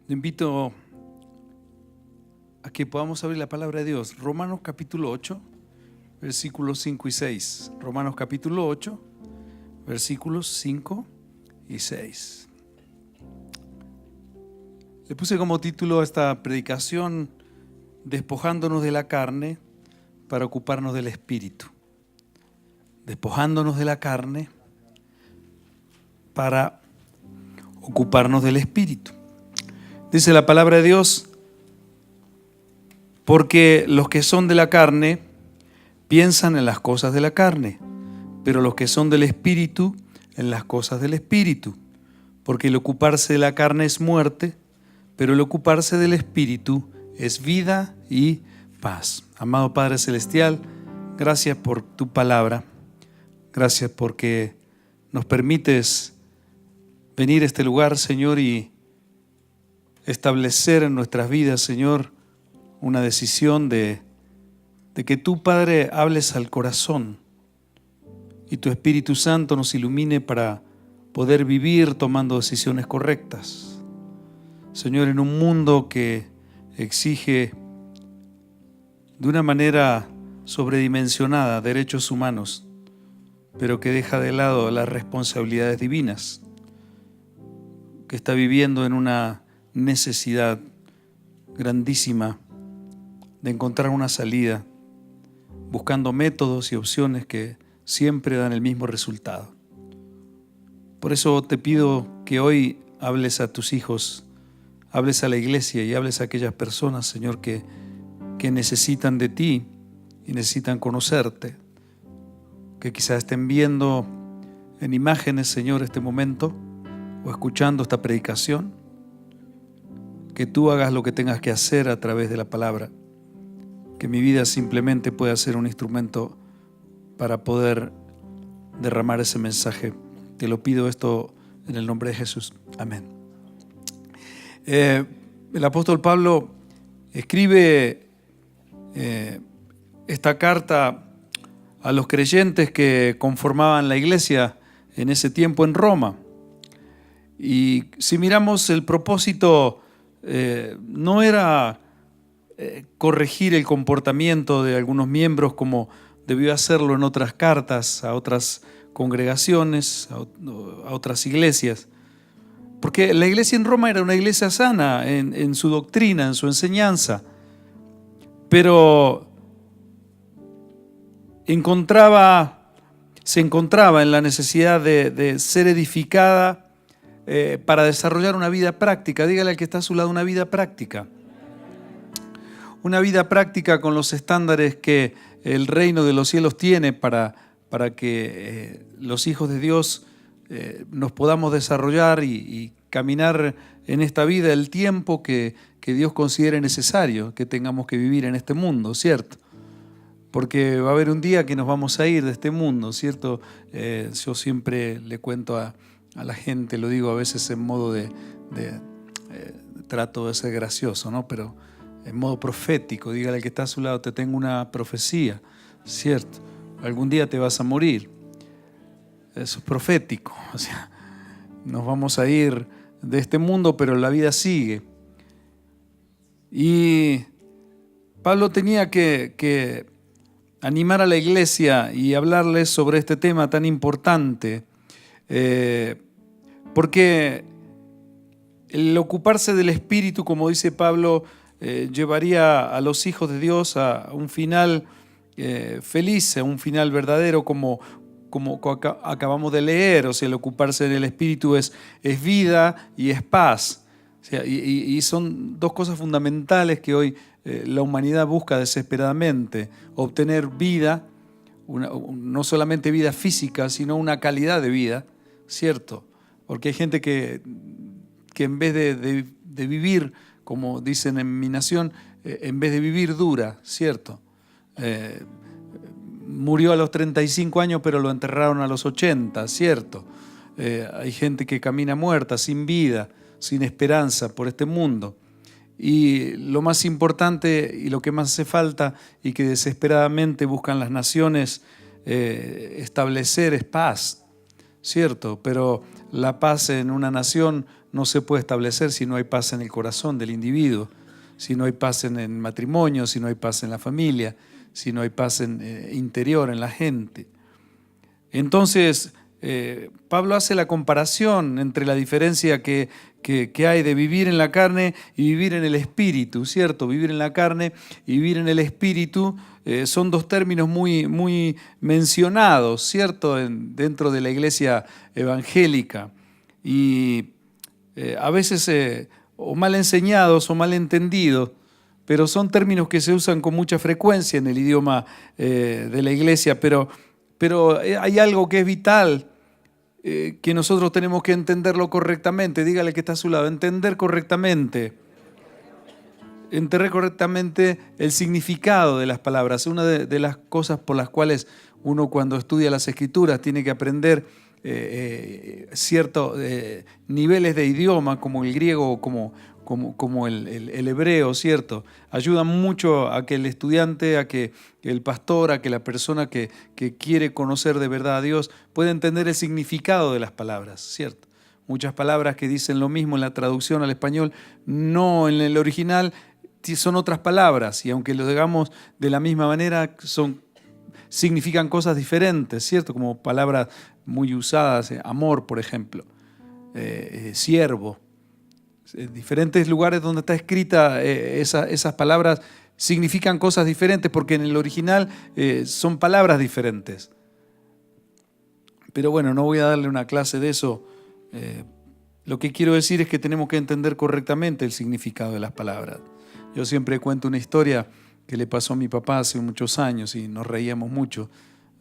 Te invito a que podamos abrir la palabra de Dios. Romanos capítulo 8, versículos 5 y 6. Romanos capítulo 8, versículos 5 y 6. Le puse como título a esta predicación: despojándonos de la carne para ocuparnos del Espíritu. Despojándonos de la carne para ocuparnos del Espíritu. Dice la palabra de Dios: porque los que son de la carne piensan en las cosas de la carne, pero los que son del Espíritu en las cosas del Espíritu. Porque el ocuparse de la carne es muerte, pero el ocuparse del Espíritu es vida y paz. Amado Padre Celestial, gracias por tu palabra. Gracias porque nos permites venir a este lugar, Señor, y establecer en nuestras vidas, Señor, una decisión de que tú, Padre, hables al corazón y tu Espíritu Santo nos ilumine para poder vivir tomando decisiones correctas. Señor, en un mundo que exige de una manera sobredimensionada derechos humanos, pero que deja de lado las responsabilidades divinas, que está viviendo en una necesidad grandísima de encontrar una salida, buscando métodos y opciones que siempre dan el mismo resultado. Por eso te pido que hoy hables a tus hijos, hables a la iglesia y hables a aquellas personas, Señor, que necesitan de ti y necesitan conocerte, que quizás estén viendo en imágenes, Señor, este momento, o escuchando esta predicación. Que tú hagas lo que tengas que hacer a través de la palabra, que mi vida simplemente pueda ser un instrumento para poder derramar ese mensaje. Te lo pido esto en el nombre de Jesús. Amén. El apóstol Pablo escribe esta carta a los creyentes que conformaban la iglesia en ese tiempo en Roma. Y si miramos el propósito, no era corregir el comportamiento de algunos miembros como debió hacerlo en otras cartas a otras congregaciones, a otras iglesias, porque la iglesia en Roma era una iglesia sana en su doctrina, en su enseñanza, pero se encontraba en la necesidad de ser edificada para desarrollar una vida práctica. Dígale al que está a su lado: una vida práctica. Una vida práctica con los estándares que el reino de los cielos tiene para que los hijos de Dios nos podamos desarrollar y caminar en esta vida el tiempo que Dios considere necesario que tengamos que vivir en este mundo, ¿cierto? Porque va a haber un día que nos vamos a ir de este mundo, ¿cierto? Yo siempre le cuento a la gente, lo digo a veces en modo trato de ser gracioso, ¿no? Pero en modo profético. Dígale al que está a su lado: te tengo una profecía, ¿cierto? Algún día te vas a morir. Eso es profético. O sea, nos vamos a ir de este mundo, pero la vida sigue. Y Pablo tenía que animar a la iglesia y hablarles sobre este tema tan importante, porque el ocuparse del Espíritu, como dice Pablo, llevaría a los hijos de Dios a un final feliz, a un final verdadero, como acabamos de leer. O sea, el ocuparse del Espíritu es vida y es paz. O sea, y son dos cosas fundamentales que hoy la humanidad busca desesperadamente: obtener vida, no solamente vida física, sino una calidad de vida, ¿cierto? Porque hay gente que en vez de vivir, como dicen en mi nación, en vez de vivir dura, ¿cierto? Murió a los 35 años, pero lo enterraron a los 80, ¿cierto? Hay gente que camina muerta, sin vida, sin esperanza por este mundo. Y lo más importante y lo que más hace falta y que desesperadamente buscan las naciones establecer es paz, ¿cierto? Pero la paz en una nación no se puede establecer si no hay paz en el corazón del individuo, si no hay paz en el matrimonio, si no hay paz en la familia, si no hay paz interior en la gente. Entonces, Pablo hace la comparación entre la diferencia que hay de vivir en la carne y vivir en el espíritu, ¿cierto? Vivir en la carne y vivir en el espíritu son dos términos muy, muy mencionados, ¿cierto? Dentro de la iglesia evangélica. Y a veces o mal enseñados o mal entendidos, pero son términos que se usan con mucha frecuencia en el idioma de la iglesia, pero hay algo que es vital, que nosotros tenemos que entenderlo correctamente. Dígale que está a su lado, entender correctamente el significado de las palabras. Una de las cosas por las cuales uno cuando estudia las Escrituras tiene que aprender ciertos niveles de idioma, como el griego o como el hebreo, ¿cierto? Ayuda mucho a que el estudiante, a que el pastor, a que la persona que quiere conocer de verdad a Dios pueda entender el significado de las palabras, ¿cierto? Muchas palabras que dicen lo mismo en la traducción al español, no en el original, son otras palabras, y aunque lo digamos de la misma manera, significan cosas diferentes, ¿cierto? Como palabras muy usadas, amor, por ejemplo, siervo. En diferentes lugares donde está escrita esas palabras significan cosas diferentes porque en el original son palabras diferentes. Pero bueno, no voy a darle una clase de eso. Lo que quiero decir es que tenemos que entender correctamente el significado de las palabras. Yo siempre cuento una historia que le pasó a mi papá hace muchos años y nos reíamos mucho.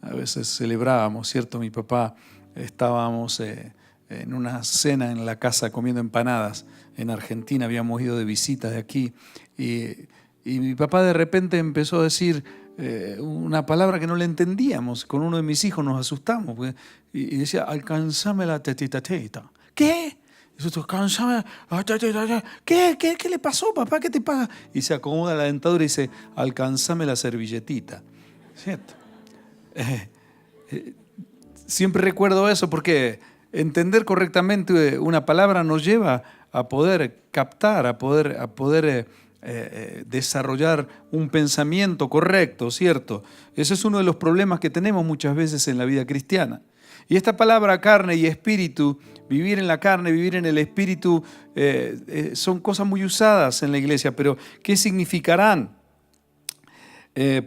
A veces celebrábamos, ¿cierto? Mi papá, estábamos en una cena en la casa comiendo empanadas en Argentina, habíamos ido de visita de aquí, y mi papá de repente empezó a decir una palabra que no le entendíamos. Con uno de mis hijos nos asustamos, y decía, alcanzame la tetita. ¿Qué? Alcanzame, ¿Qué le pasó, papá? ¿Qué te pasa? Y se acomoda la dentadura y dice, alcanzame la servilletita. ¿Cierto? Siempre recuerdo eso porque entender correctamente una palabra nos lleva a poder captar, a poder desarrollar un pensamiento correcto, ¿cierto? Ese es uno de los problemas que tenemos muchas veces en la vida cristiana. Y esta palabra carne y espíritu, vivir en la carne, vivir en el espíritu, son cosas muy usadas en la iglesia, pero ¿qué significarán?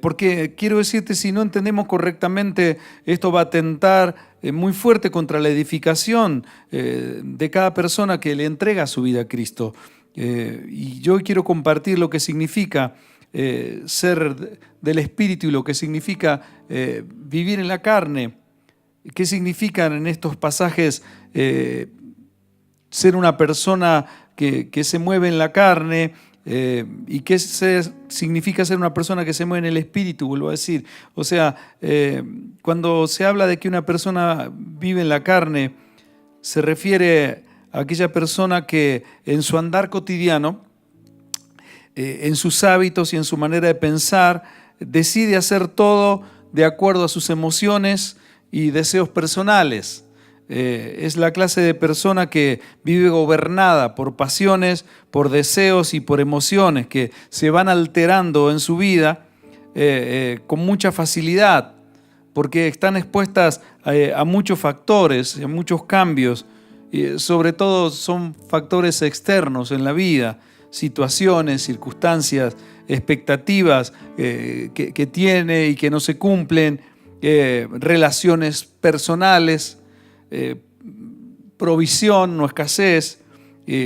Porque quiero decirte, si no entendemos correctamente, esto va a atentar muy fuerte contra la edificación de cada persona que le entrega su vida a Cristo. Y yo quiero compartir lo que significa ser del Espíritu y lo que significa vivir en la carne. ¿Qué significan en estos pasajes ser una persona que se mueve en la carne? ¿Y qué significa ser una persona que se mueve en el espíritu? Vuelvo a decir, o sea, cuando se habla de que una persona vive en la carne, se refiere a aquella persona que en su andar cotidiano, en sus hábitos y en su manera de pensar, decide hacer todo de acuerdo a sus emociones y deseos personales. Es la clase de persona que vive gobernada por pasiones, por deseos y por emociones que se van alterando en su vida con mucha facilidad, porque están expuestas a muchos factores, a muchos cambios, y sobre todo son factores externos en la vida, situaciones, circunstancias, expectativas que tiene y que no se cumplen, relaciones personales, provisión, no escasez,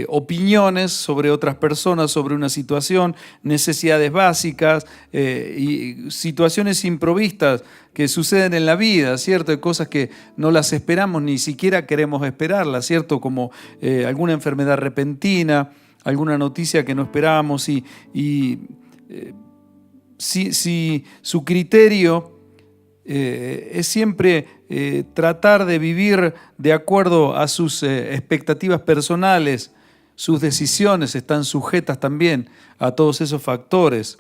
opiniones sobre otras personas, sobre una situación, necesidades básicas y situaciones improvistas que suceden en la vida, ¿cierto? Hay cosas que no las esperamos, ni siquiera queremos esperarlas, ¿cierto? Como alguna enfermedad repentina, alguna noticia que no esperábamos si su criterio es siempre tratar de vivir de acuerdo a sus expectativas personales, sus decisiones están sujetas también a todos esos factores.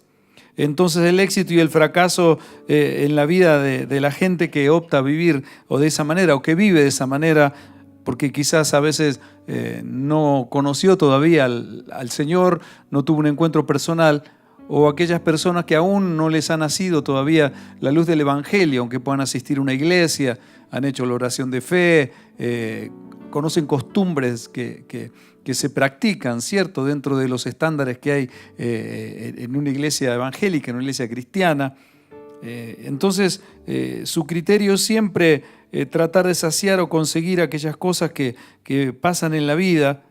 Entonces el éxito y el fracaso en la vida de la gente que opta a vivir o de esa manera o que vive de esa manera porque quizás a veces no conoció todavía al Señor, no tuvo un encuentro personal, o aquellas personas que aún no les ha nacido todavía la luz del Evangelio, aunque puedan asistir a una iglesia, han hecho la oración de fe, conocen costumbres que se practican, ¿cierto?, dentro de los estándares que hay en una iglesia evangélica, en una iglesia cristiana. Entonces, su criterio es siempre tratar de saciar o conseguir aquellas cosas que pasan en la vida,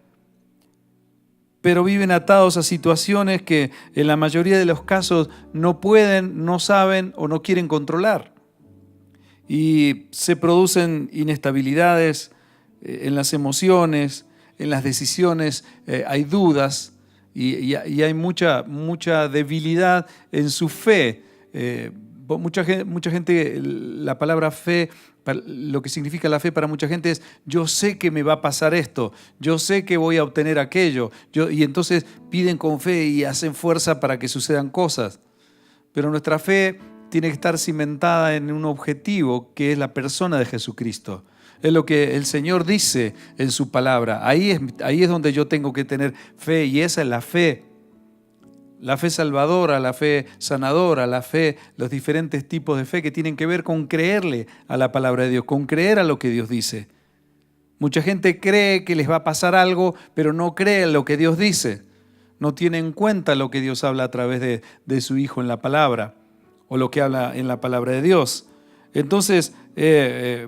pero viven atados a situaciones que en la mayoría de los casos no pueden, no saben o no quieren controlar. Y se producen inestabilidades en las emociones, en las decisiones, hay dudas y hay mucha debilidad en su fe. Mucha gente, la palabra fe, lo que significa la fe para mucha gente es: yo sé que me va a pasar esto, yo sé que voy a obtener aquello, y entonces piden con fe y hacen fuerza para que sucedan cosas. Pero nuestra fe tiene que estar cimentada en un objetivo, que es la persona de Jesucristo. Es lo que el Señor dice en su palabra. Ahí es donde yo tengo que tener fe, y esa es la fe. La fe salvadora, la fe sanadora, la fe, los diferentes tipos de fe que tienen que ver con creerle a la palabra de Dios, con creer a lo que Dios dice. Mucha gente cree que les va a pasar algo, pero no cree en lo que Dios dice. No tiene en cuenta lo que Dios habla a través de su Hijo en la palabra, o lo que habla en la palabra de Dios. Entonces,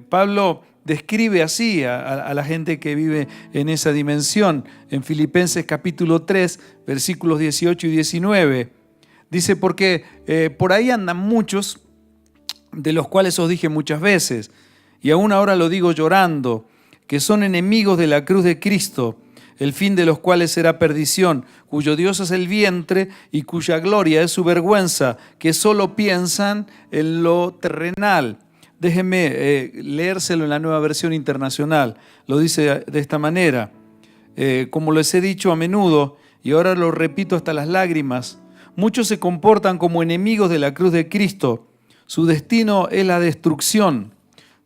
Pablo describe así a la gente que vive en esa dimensión. En Filipenses capítulo 3, versículos 18 y 19, dice: porque por ahí andan muchos, de los cuales os dije muchas veces, y aún ahora lo digo llorando, que son enemigos de la cruz de Cristo, el fin de los cuales será perdición, cuyo Dios es el vientre y cuya gloria es su vergüenza, que solo piensan en lo terrenal. Déjenme leérselo en la Nueva Versión Internacional. Lo dice de esta manera: como les he dicho a menudo, y ahora lo repito hasta las lágrimas, muchos se comportan como enemigos de la cruz de Cristo. Su destino es la destrucción.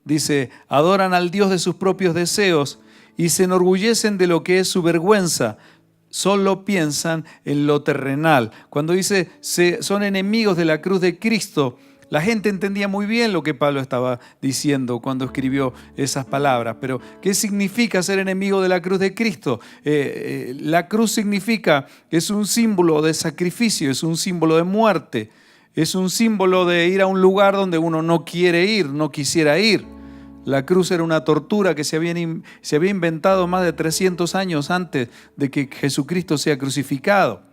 Dice: adoran al Dios de sus propios deseos y se enorgullecen de lo que es su vergüenza. Solo piensan en lo terrenal. Cuando dice son enemigos de la cruz de Cristo, la gente entendía muy bien lo que Pablo estaba diciendo cuando escribió esas palabras. Pero, ¿qué significa ser enemigo de la cruz de Cristo? La cruz significa, es un símbolo de sacrificio, es un símbolo de muerte, es un símbolo de ir a un lugar donde uno no quiere ir, no quisiera ir. La cruz era una tortura que se había inventado más de 300 años antes de que Jesucristo sea crucificado.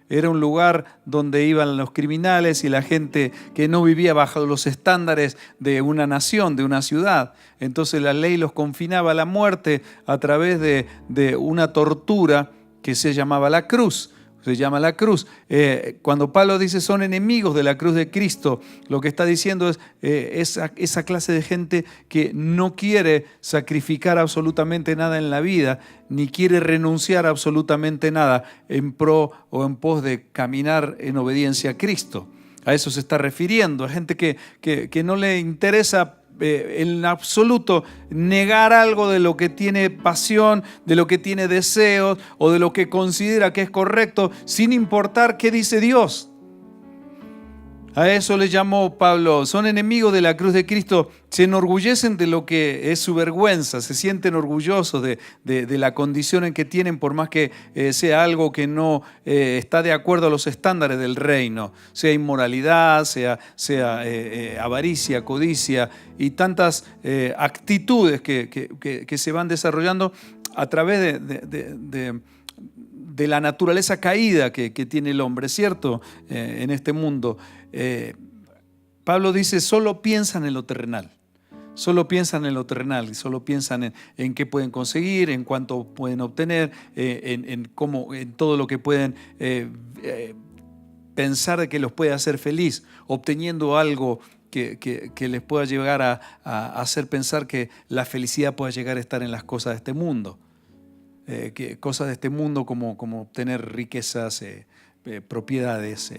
Era un lugar donde iban los criminales y la gente que no vivía bajo los estándares de una nación, de una ciudad. Entonces la ley los confinaba a la muerte a través de una tortura que se llamaba la cruz. Se llama la cruz. Cuando Pablo dice son enemigos de la cruz de Cristo, lo que está diciendo es esa clase de gente que no quiere sacrificar absolutamente nada en la vida, ni quiere renunciar a absolutamente nada en pro o en pos de caminar en obediencia a Cristo. A eso se está refiriendo, a gente que no le interesa en absoluto negar algo de lo que tiene pasión, de lo que tiene deseos o de lo que considera que es correcto, sin importar qué dice Dios. A eso le llamó Pablo: son enemigos de la cruz de Cristo, se enorgullecen de lo que es su vergüenza, se sienten orgullosos de la condición en que tienen, por más que sea algo que no está de acuerdo a los estándares del reino, sea inmoralidad, sea avaricia, codicia y tantas actitudes que se van desarrollando a través de la naturaleza caída que tiene el hombre, ¿cierto? En este mundo. Pablo dice: solo piensan en lo terrenal. Solo piensan en lo terrenal, solo piensan en qué pueden conseguir, en cuánto pueden obtener, en todo lo que pueden pensar de que los puede hacer feliz, obteniendo algo que les pueda llegar a hacer pensar que la felicidad pueda llegar a estar en las cosas de este mundo. Cosas de este mundo como obtener riquezas, propiedades,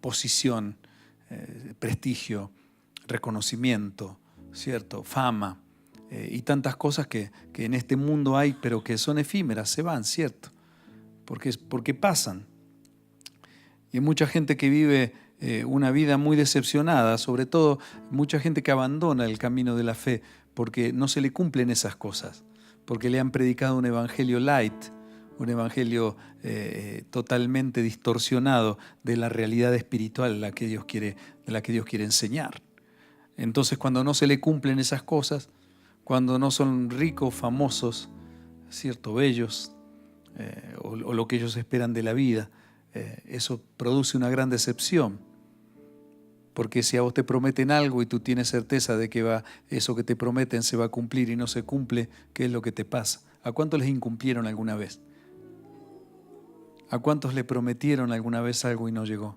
posición, prestigio, reconocimiento, ¿cierto? Fama, y tantas cosas que en este mundo hay, pero que son efímeras, se van, ¿cierto? Porque pasan. Y hay mucha gente que vive una vida muy decepcionada, sobre todo mucha gente que abandona el camino de la fe porque no se le cumplen esas cosas, porque le han predicado un evangelio light, un evangelio totalmente distorsionado de la realidad espiritual de la que Dios quiere enseñar. Entonces, cuando no se le cumplen esas cosas, cuando no son ricos, famosos, ¿cierto?, bellos, o lo que ellos esperan de la vida, eso produce una gran decepción. Porque si a vos te prometen algo y tú tienes certeza de que eso que te prometen se va a cumplir y no se cumple, ¿qué es lo que te pasa? ¿A cuántos les incumplieron alguna vez? ¿A cuántos le prometieron alguna vez algo y no llegó?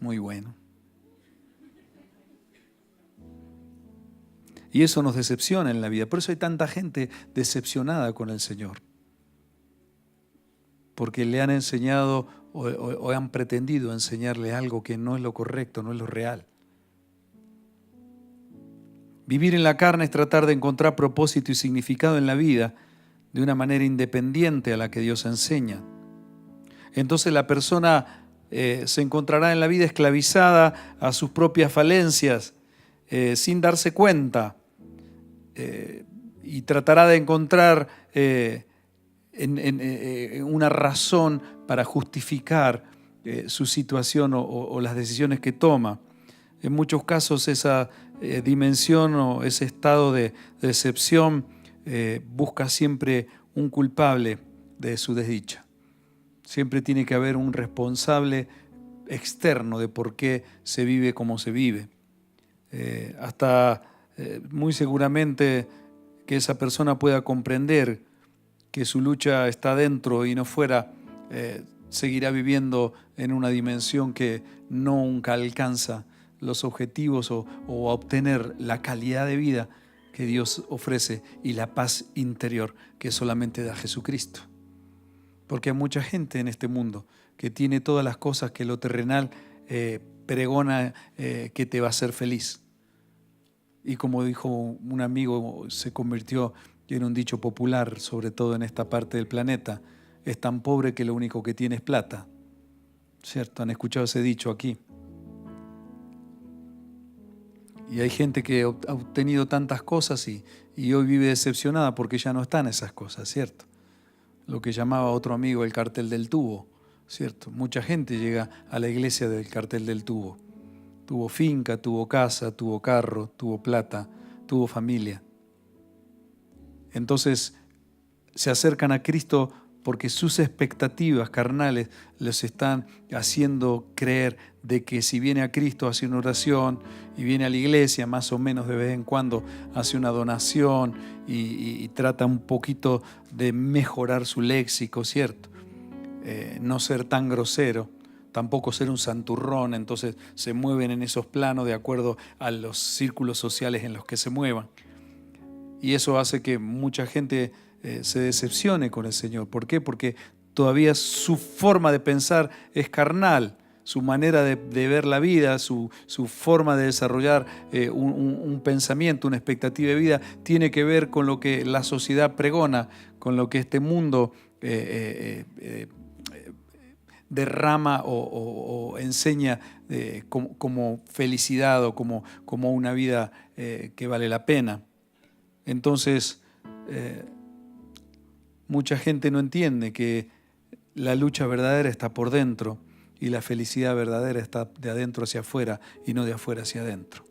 Muy bueno. Y eso nos decepciona en la vida. Por eso hay tanta gente decepcionada con el Señor. Porque le han enseñado o han pretendido enseñarle algo que no es lo correcto, no es lo real. Vivir en la carne es tratar de encontrar propósito y significado en la vida de una manera independiente a la que Dios enseña. Entonces la persona se encontrará en la vida esclavizada a sus propias falencias, sin darse cuenta, y tratará de encontrar una razón para justificar su situación o las decisiones que toma. En muchos casos esa dimensión o ese estado de decepción busca siempre un culpable de su desdicha. Siempre tiene que haber un responsable externo de por qué se vive como se vive. Hasta muy seguramente que esa persona pueda comprender que su lucha está dentro y no fuera, seguirá viviendo en una dimensión que nunca alcanza los objetivos o a obtener la calidad de vida que Dios ofrece y la paz interior que solamente da Jesucristo. Porque hay mucha gente en este mundo que tiene todas las cosas que lo terrenal pregona que te va a hacer feliz. Y como dijo un amigo, se convirtió en un dicho popular, sobre todo en esta parte del planeta: es tan pobre que lo único que tiene es plata. ¿Cierto? ¿Han escuchado ese dicho aquí? Y hay gente que ha obtenido tantas cosas y hoy vive decepcionada porque ya no están esas cosas, ¿cierto? Lo que llamaba otro amigo el cartel del tubo, ¿cierto? Mucha gente llega a la iglesia del cartel del tubo. Tuvo finca, tuvo casa, tuvo carro, tuvo plata, tuvo familia. Entonces se acercan a Cristo porque sus expectativas carnales les están haciendo creer de que si viene a Cristo, hace una oración y viene a la iglesia, más o menos de vez en cuando hace una donación y trata un poquito de mejorar su léxico, ¿cierto? No ser tan grosero, tampoco ser un santurrón, entonces se mueven en esos planos de acuerdo a los círculos sociales en los que se muevan. Y eso hace que mucha gente se decepcione con el Señor. ¿Por qué? Porque todavía su forma de pensar es carnal, su manera de ver la vida, su forma de desarrollar un pensamiento, una expectativa de vida, tiene que ver con lo que la sociedad pregona, con lo que este mundo derrama o enseña como felicidad o como una vida que vale la pena. Entonces, mucha gente no entiende que la lucha verdadera está por dentro y la felicidad verdadera está de adentro hacia afuera y no de afuera hacia adentro.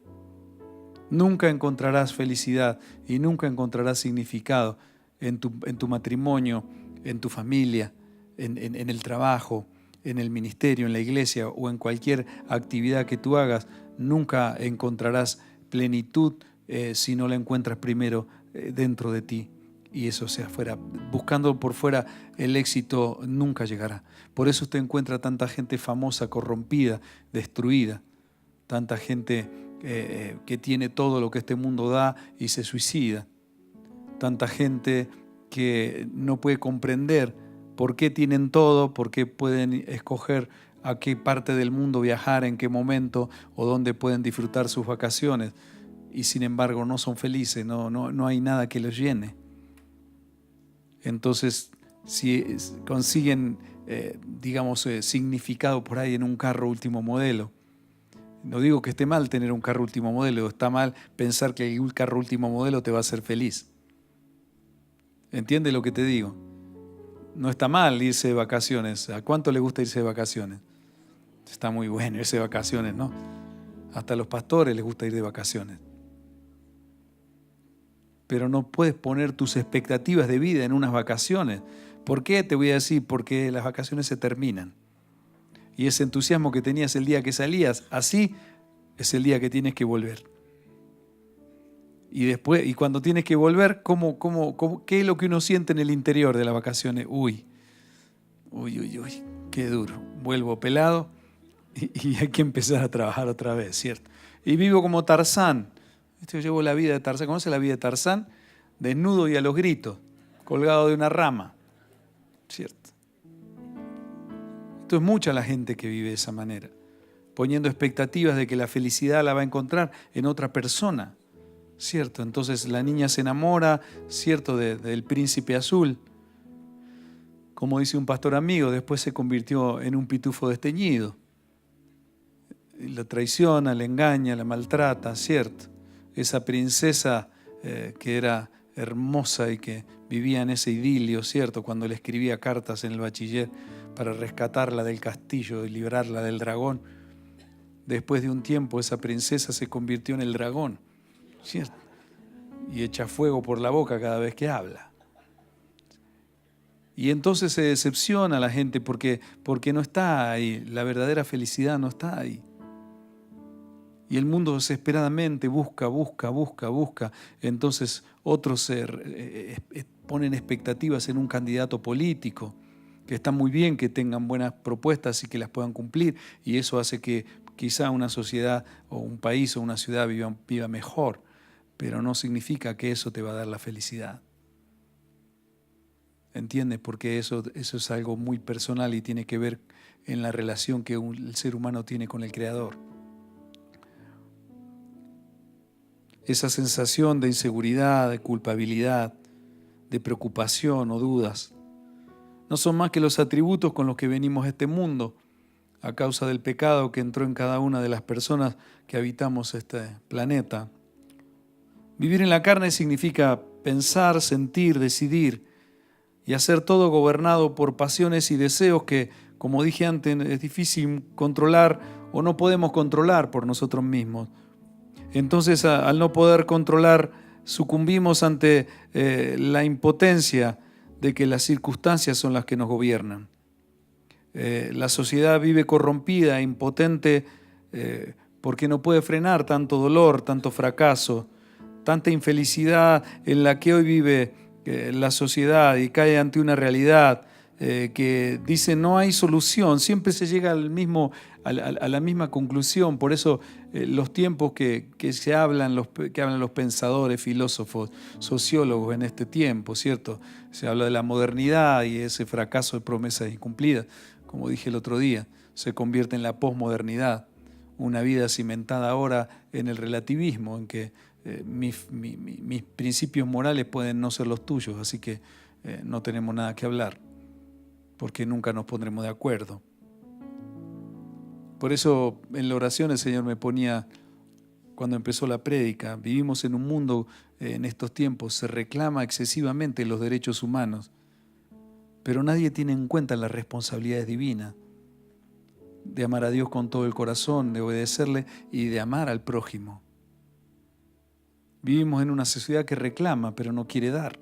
Nunca encontrarás felicidad y nunca encontrarás significado en tu matrimonio, en tu familia, en el trabajo, en el ministerio, en la iglesia o en cualquier actividad que tú hagas. Nunca encontrarás plenitud si no la encuentras primero dentro de ti y eso sea afuera. Buscando por fuera el éxito nunca llegará. Por eso usted encuentra tanta gente famosa, corrompida, destruida, tanta gente que tiene todo lo que este mundo da y se suicida, tanta gente que no puede comprender por qué tienen todo, por qué pueden escoger a qué parte del mundo viajar, en qué momento o dónde pueden disfrutar sus vacaciones. Y sin embargo no son felices, no hay nada que los llene. Entonces, si consiguen, significado por ahí en un carro último modelo. No digo que esté mal tener un carro último modelo, está mal pensar que el carro último modelo te va a hacer feliz. ¿Entiendes lo que te digo? No está mal irse de vacaciones. ¿A cuánto le gusta irse de vacaciones? Está muy bueno irse de vacaciones, ¿no? Hasta a los pastores les gusta ir de vacaciones. Pero no puedes poner tus expectativas de vida en unas vacaciones. ¿Por qué? Te voy a decir, porque las vacaciones se terminan. Y ese entusiasmo que tenías el día que salías, así es el día que tienes que volver. Y después, y cuando tienes que volver, ¿qué es lo que uno siente en el interior de las vacaciones? Uy, qué duro. Vuelvo pelado y hay que empezar a trabajar otra vez, ¿cierto? Y vivo como Tarzán. Yo llevo la vida de Tarzán. ¿Conoce la vida de Tarzán? Desnudo y a los gritos, colgado de una rama, ¿cierto? Esto es mucha la gente que vive de esa manera, poniendo expectativas de que la felicidad la va a encontrar en otra persona, ¿cierto? Entonces la niña se enamora, ¿cierto?, del príncipe azul. Como dice un pastor amigo, después se convirtió en un pitufo desteñido. La traiciona, la engaña, la maltrata, ¿cierto? Esa princesa que era hermosa y que vivía en ese idilio, ¿cierto?, cuando le escribía cartas en el bachiller para rescatarla del castillo y librarla del dragón. Después de un tiempo esa princesa se convirtió en el dragón, ¿cierto? Y echa fuego por la boca cada vez que habla. Y entonces se decepciona la gente porque no está ahí, la verdadera felicidad no está ahí. Y el mundo desesperadamente busca. Entonces otros ponen expectativas en un candidato político, que está muy bien que tengan buenas propuestas y que las puedan cumplir. Y eso hace que quizá una sociedad o un país o una ciudad viva mejor. Pero no significa que eso te va a dar la felicidad. ¿Entiendes? Porque eso es algo muy personal y tiene que ver en la relación que el ser humano tiene con el Creador. Esa sensación de inseguridad, de culpabilidad, de preocupación o dudas, no son más que los atributos con los que venimos a este mundo a causa del pecado que entró en cada una de las personas que habitamos este planeta. Vivir en la carne significa pensar, sentir, decidir y hacer todo gobernado por pasiones y deseos que, como dije antes, es difícil controlar o no podemos controlar por nosotros mismos. Entonces, al no poder controlar, sucumbimos ante la impotencia de que las circunstancias son las que nos gobiernan. La sociedad vive corrompida, impotente, porque no puede frenar tanto dolor, tanto fracaso, tanta infelicidad en la que hoy vive la sociedad y cae ante una realidad que dice no hay solución, siempre se llega a la misma conclusión. Por eso los tiempos que hablan los pensadores, filósofos, sociólogos en este tiempo, ¿cierto? Se habla de la modernidad y ese fracaso de promesas incumplidas, como dije el otro día, se convierte en la posmodernidad, una vida cimentada ahora en el relativismo, en que mis principios morales pueden no ser los tuyos, así que no tenemos nada que hablar, porque nunca nos pondremos de acuerdo. Por eso en la oración el Señor me ponía, cuando empezó la prédica, vivimos en un mundo en estos tiempos, se reclama excesivamente los derechos humanos, pero nadie tiene en cuenta las responsabilidades divinas de amar a Dios con todo el corazón, de obedecerle y de amar al prójimo. Vivimos en una sociedad que reclama, pero no quiere dar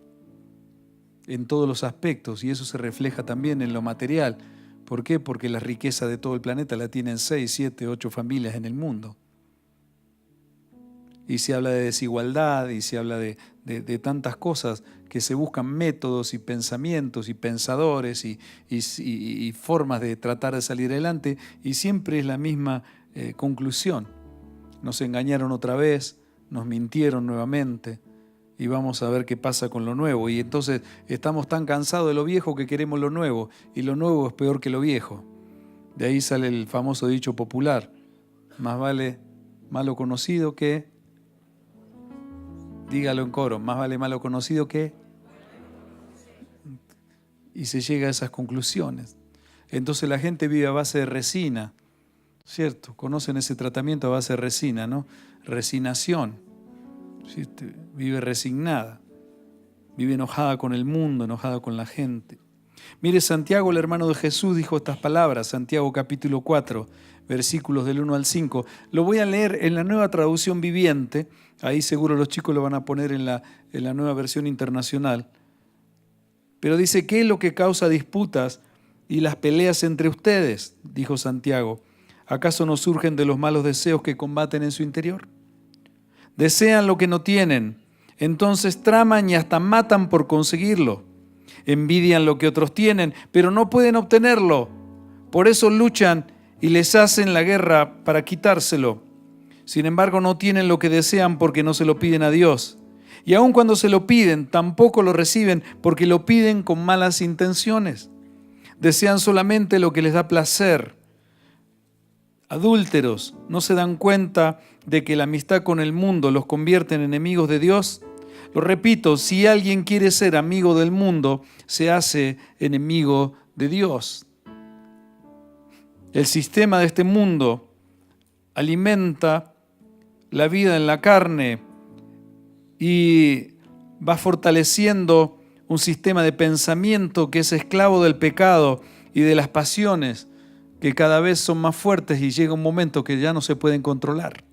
en todos los aspectos, y eso se refleja también en lo material. ¿Por qué? Porque la riqueza de todo el planeta la tienen 6, 7, 8 familias en el mundo. Y se habla de desigualdad y se habla de tantas cosas que se buscan métodos y pensamientos y pensadores y formas de tratar de salir adelante, y siempre es la misma conclusión. Nos engañaron otra vez, nos mintieron nuevamente y vamos a ver qué pasa con lo nuevo. Y entonces estamos tan cansados de lo viejo que queremos lo nuevo, y lo nuevo es peor que lo viejo. De ahí sale el famoso dicho popular: más vale malo conocido que, dígalo en coro, más vale malo conocido que, y se llega a esas conclusiones. Entonces la gente vive a base de resina, ¿cierto? Conocen ese tratamiento a base de resina, ¿no? Resignación. ¿Sí? Vive resignada, vive enojada con el mundo, enojada con la gente. Mire, Santiago, el hermano de Jesús, dijo estas palabras, Santiago capítulo 4, versículos del 1 al 5. Lo voy a leer en la Nueva Traducción Viviente, ahí seguro los chicos lo van a poner en la Nueva Versión Internacional. Pero dice: ¿qué es lo que causa disputas y las peleas entre ustedes? Dijo Santiago. ¿Acaso no surgen de los malos deseos que combaten en su interior? Desean lo que no tienen, entonces traman y hasta matan por conseguirlo. Envidian lo que otros tienen, pero no pueden obtenerlo. Por eso luchan y les hacen la guerra para quitárselo. Sin embargo, no tienen lo que desean porque no se lo piden a Dios. Y aun cuando se lo piden, tampoco lo reciben porque lo piden con malas intenciones. Desean solamente lo que les da placer. Adúlteros, ¿no se dan cuenta de que la amistad con el mundo los convierte en enemigos de Dios? Lo repito, si alguien quiere ser amigo del mundo, se hace enemigo de Dios. El sistema de este mundo alimenta la vida en la carne y va fortaleciendo un sistema de pensamiento que es esclavo del pecado y de las pasiones, que cada vez son más fuertes y llega un momento que ya no se pueden controlar.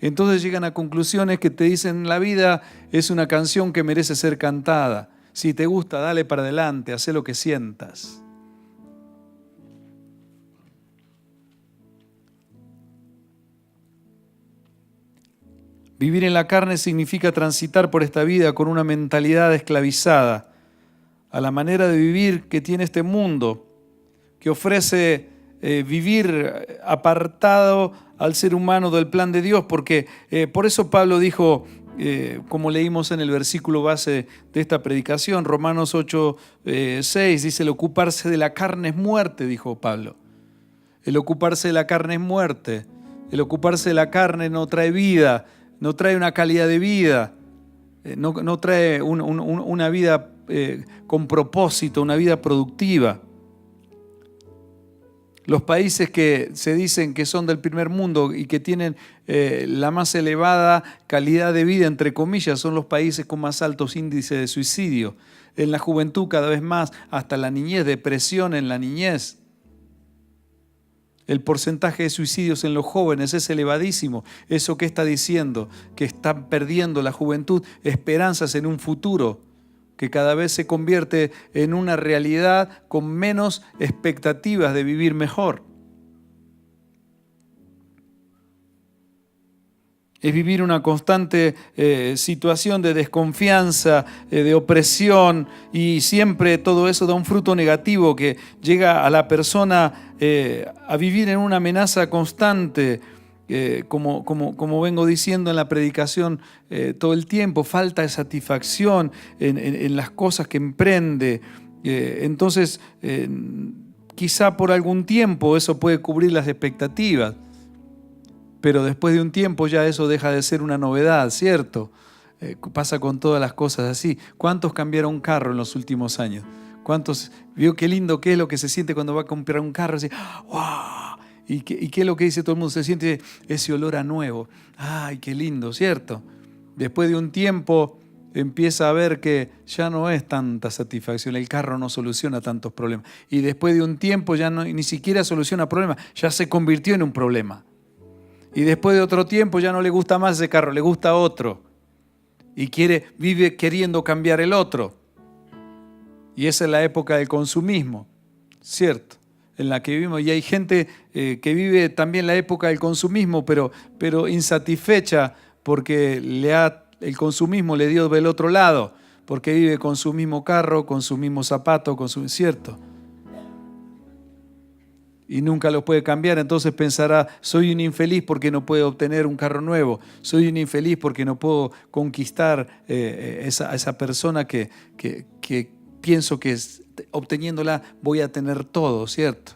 Entonces llegan a conclusiones que te dicen: la vida es una canción que merece ser cantada. Si te gusta, dale para adelante, haz lo que sientas. Vivir en la carne significa transitar por esta vida con una mentalidad esclavizada a la manera de vivir que tiene este mundo, que ofrece vivir apartado al ser humano del plan de Dios, porque por eso Pablo dijo, como leímos en el versículo base de esta predicación, Romanos 8, 6, dice: el ocuparse de la carne es muerte, dijo Pablo. El ocuparse de la carne es muerte. El ocuparse de la carne no trae vida, no trae una calidad de vida, no trae una vida con propósito, una vida productiva. Los países que se dicen que son del primer mundo y que tienen la más elevada calidad de vida, entre comillas, son los países con más altos índices de suicidio. En la juventud cada vez más, hasta la niñez, depresión en la niñez. El porcentaje de suicidios en los jóvenes es elevadísimo. ¿Eso qué está diciendo? Que están perdiendo la juventud esperanzas en un futuro que cada vez se convierte en una realidad con menos expectativas de vivir mejor. Es vivir una constante situación de desconfianza, de opresión, y siempre todo eso da un fruto negativo que llega a la persona a vivir en una amenaza constante, como vengo diciendo en la predicación todo el tiempo, falta de satisfacción en las cosas que emprende. Entonces, quizá por algún tiempo eso puede cubrir las expectativas, pero después de un tiempo ya eso deja de ser una novedad, ¿cierto? Pasa con todas las cosas así. ¿Cuántos cambiaron un carro en los últimos años? ¿Cuántos vio qué lindo qué es lo que se siente cuando va a comprar un carro? Así, ¡wow! ¿Y qué es lo que dice todo el mundo? Se siente ese olor a nuevo. ¡Ay, qué lindo!, ¿cierto? Después de un tiempo empieza a ver que ya no es tanta satisfacción, el carro no soluciona tantos problemas. Y después de un tiempo ya ni siquiera soluciona problemas, ya se convirtió en un problema. Y después de otro tiempo ya no le gusta más ese carro, le gusta otro. Y vive queriendo cambiar el otro. Y esa es la época del consumismo, ¿cierto? En la que vivimos. Y hay gente que vive también la época del consumismo, pero insatisfecha porque el consumismo le dio del otro lado, porque vive con su mismo carro, con su mismo zapato, ¿cierto? Y nunca lo puede cambiar, entonces pensará: soy un infeliz porque no puedo obtener un carro nuevo, soy un infeliz porque no puedo conquistar a esa persona que pienso que obteniéndola voy a tener todo, ¿cierto?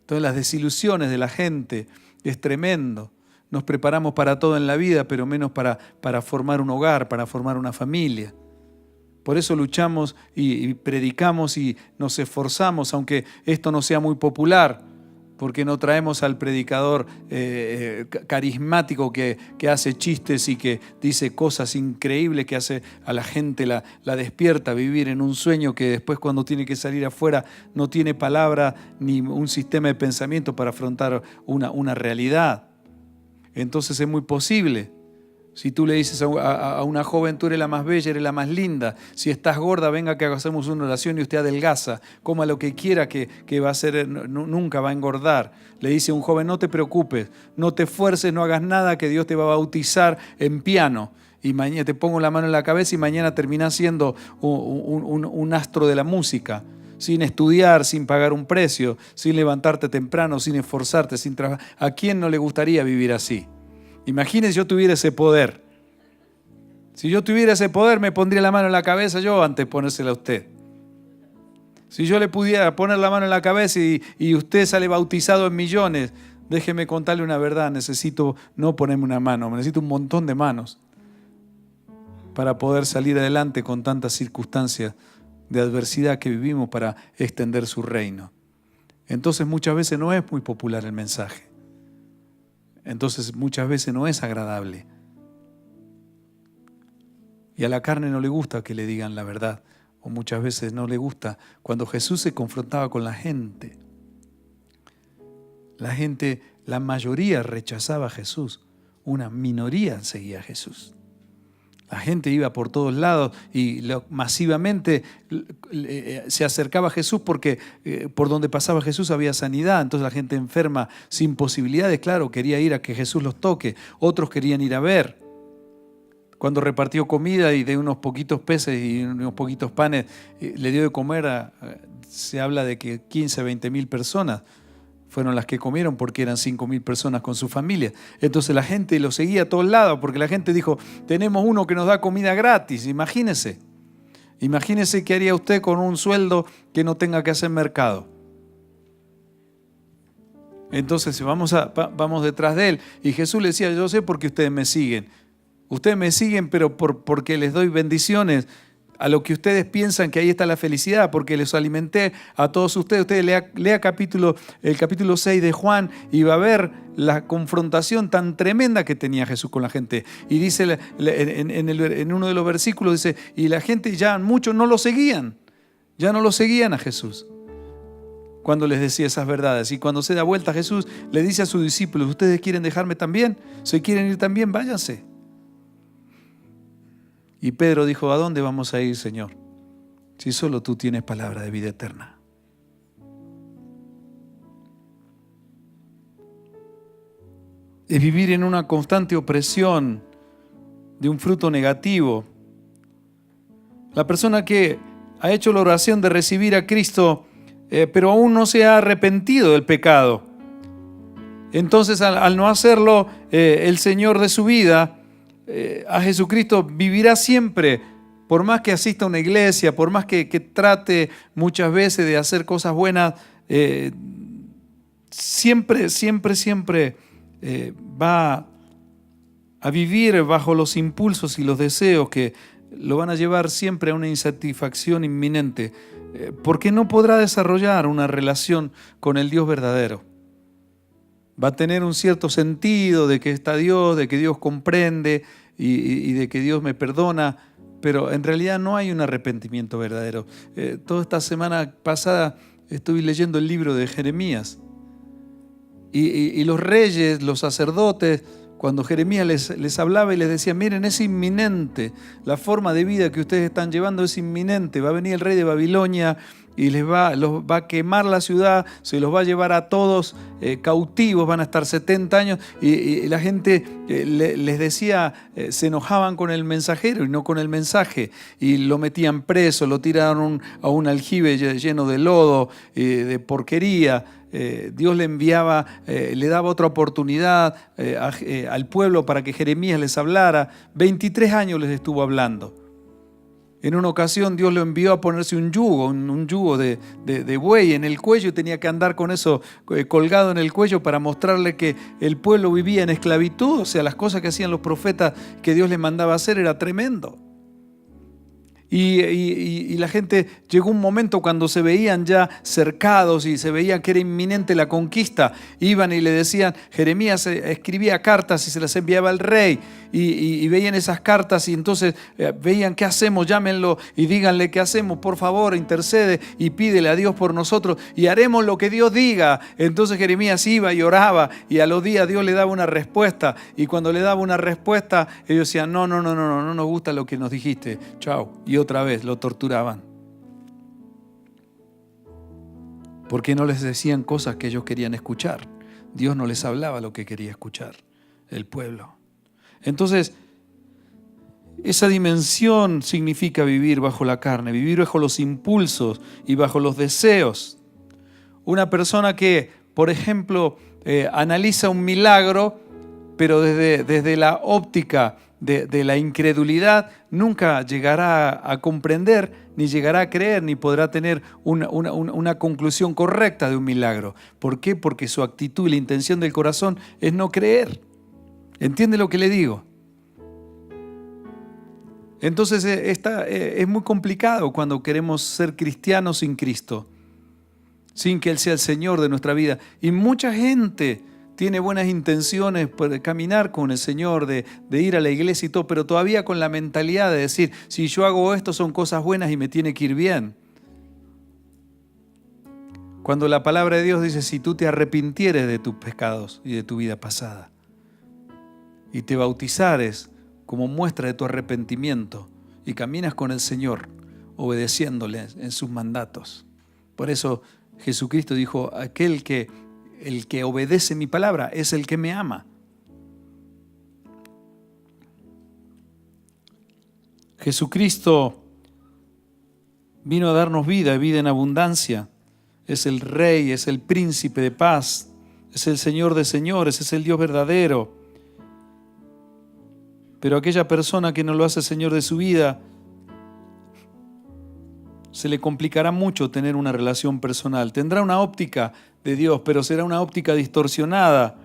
Entonces las desilusiones de la gente es tremendo. Nos preparamos para todo en la vida, pero menos para formar un hogar, para formar una familia. Por eso luchamos y predicamos y nos esforzamos, aunque esto no sea muy popular, porque no traemos al predicador carismático que hace chistes y que dice cosas increíbles, que hace a la gente, la despierta a vivir en un sueño que después cuando tiene que salir afuera no tiene palabra ni un sistema de pensamiento para afrontar una realidad. Entonces es muy posible. Si tú le dices a una joven, tú eres la más bella, eres la más linda. Si estás gorda, venga que hagamos una oración y usted adelgaza. Coma lo que quiera que va a hacer, nunca va a engordar. Le dice a un joven, no te preocupes, no te esfuerces, no hagas nada, que Dios te va a bautizar en piano. Y mañana te pongo la mano en la cabeza y mañana terminás siendo un astro de la música. Sin estudiar, sin pagar un precio, sin levantarte temprano, sin esforzarte, sin trabajar. ¿A quién no le gustaría vivir así? Imagínense yo tuviera ese poder. Si yo tuviera ese poder, me pondría la mano en la cabeza yo antes de ponérsela a usted. Si yo le pudiera poner la mano en la cabeza y usted sale bautizado en millones, déjeme contarle una verdad, necesito no ponerme una mano, necesito un montón de manos para poder salir adelante con tantas circunstancias de adversidad que vivimos para extender su reino. Entonces muchas veces no es muy popular el mensaje. Entonces muchas veces no es agradable. Y a la carne no le gusta que le digan la verdad. O muchas veces no le gusta. Cuando Jesús se confrontaba con la gente, la mayoría rechazaba a Jesús. Una minoría seguía a Jesús. La gente iba por todos lados y masivamente se acercaba a Jesús porque por donde pasaba Jesús había sanidad. Entonces la gente enferma sin posibilidades, claro, quería ir a que Jesús los toque. Otros querían ir a ver. Cuando repartió comida y de unos poquitos peces y unos poquitos panes le dio de comer, se habla de que 15, 20 mil personas fueron las que comieron porque eran 5.000 personas con su familia. Entonces la gente lo seguía a todos lados porque la gente dijo, tenemos uno que nos da comida gratis. Imagínese qué haría usted con un sueldo que no tenga que hacer mercado. Entonces vamos detrás de él. Y Jesús le decía, yo sé por qué ustedes me siguen. Ustedes me siguen pero porque les doy bendiciones. A lo que ustedes piensan que ahí está la felicidad, porque les alimenté a todos ustedes. Ustedes lea el capítulo 6 de Juan y va a ver la confrontación tan tremenda que tenía Jesús con la gente. Y dice en uno de los versículos, dice, y la gente ya muchos no lo seguían a Jesús cuando les decía esas verdades. Y cuando se da vuelta Jesús le dice a sus discípulos, ¿ustedes quieren dejarme también? Si quieren ir también, váyanse. Y Pedro dijo, ¿a dónde vamos a ir, Señor? Si solo tú tienes palabra de vida eterna. Es vivir en una constante opresión de un fruto negativo. La persona que ha hecho la oración de recibir a Cristo, pero aún no se ha arrepentido del pecado. Entonces, al no hacerlo, el Señor de su vida, a Jesucristo, vivirá siempre, por más que asista a una iglesia, por más que trate muchas veces de hacer cosas buenas, siempre va a vivir bajo los impulsos y los deseos que lo van a llevar siempre a una insatisfacción inminente, porque no podrá desarrollar una relación con el Dios verdadero. Va a tener un cierto sentido de que está Dios, de que Dios comprende y de que Dios me perdona, pero en realidad no hay un arrepentimiento verdadero. Toda esta semana pasada estuve leyendo el libro de Jeremías y los reyes, los sacerdotes, cuando Jeremías les hablaba y les decía, miren, es inminente, la forma de vida que ustedes están llevando es inminente, va a venir el rey de Babilonia y los va a quemar la ciudad, se los va a llevar a todos cautivos, van a estar 70 años y la gente les decía, se enojaban con el mensajero y no con el mensaje y lo metían preso, lo tiraron a un aljibe lleno de lodo, de porquería. Dios le enviaba, le daba otra oportunidad al pueblo para que Jeremías les hablara. 23 años les estuvo hablando. En una ocasión Dios lo envió a ponerse un yugo de buey en el cuello, y tenía que andar con eso colgado en el cuello para mostrarle que el pueblo vivía en esclavitud. O sea, las cosas que hacían los profetas que Dios les mandaba hacer era tremendo. Y la gente, llegó un momento cuando se veían ya cercados y se veía que era inminente la conquista, iban y le decían, Jeremías escribía cartas y se las enviaba al rey, y veían esas cartas y entonces veían, ¿qué hacemos? Llámenlo y díganle qué hacemos, por favor, intercede y pídele a Dios por nosotros y haremos lo que Dios diga. Entonces Jeremías iba y oraba, y a los días Dios le daba una respuesta, y cuando le daba una respuesta ellos decían, no nos gusta lo que nos dijiste, chao, y otra vez lo torturaban, porque no les decían cosas que ellos querían escuchar. Dios no les hablaba lo que quería escuchar el pueblo. Entonces, esa dimensión significa vivir bajo la carne, vivir bajo los impulsos y bajo los deseos. Una persona que, por ejemplo, analiza un milagro, pero desde la óptica de la incredulidad, nunca llegará a comprender, ni llegará a creer, ni podrá tener una conclusión correcta de un milagro. ¿Por qué? Porque su actitud y la intención del corazón es no creer. ¿Entiende lo que le digo? Entonces es muy complicado cuando queremos ser cristianos sin Cristo, sin que Él sea el Señor de nuestra vida. Y mucha gente tiene buenas intenciones de caminar con el Señor, de ir a la iglesia y todo, pero todavía con la mentalidad de decir, si yo hago esto son cosas buenas y me tiene que ir bien. Cuando la palabra de Dios dice, si tú te arrepintieres de tus pecados y de tu vida pasada, y te bautizares como muestra de tu arrepentimiento, y caminas con el Señor, obedeciéndole en sus mandatos. Por eso Jesucristo dijo, el que obedece mi palabra es el que me ama. Jesucristo vino a darnos vida, vida en abundancia. Es el Rey, es el Príncipe de paz, es el Señor de señores, es el Dios verdadero. Pero aquella persona que no lo hace Señor de su vida, se le complicará mucho tener una relación personal. Tendrá una óptica de Dios, pero será una óptica distorsionada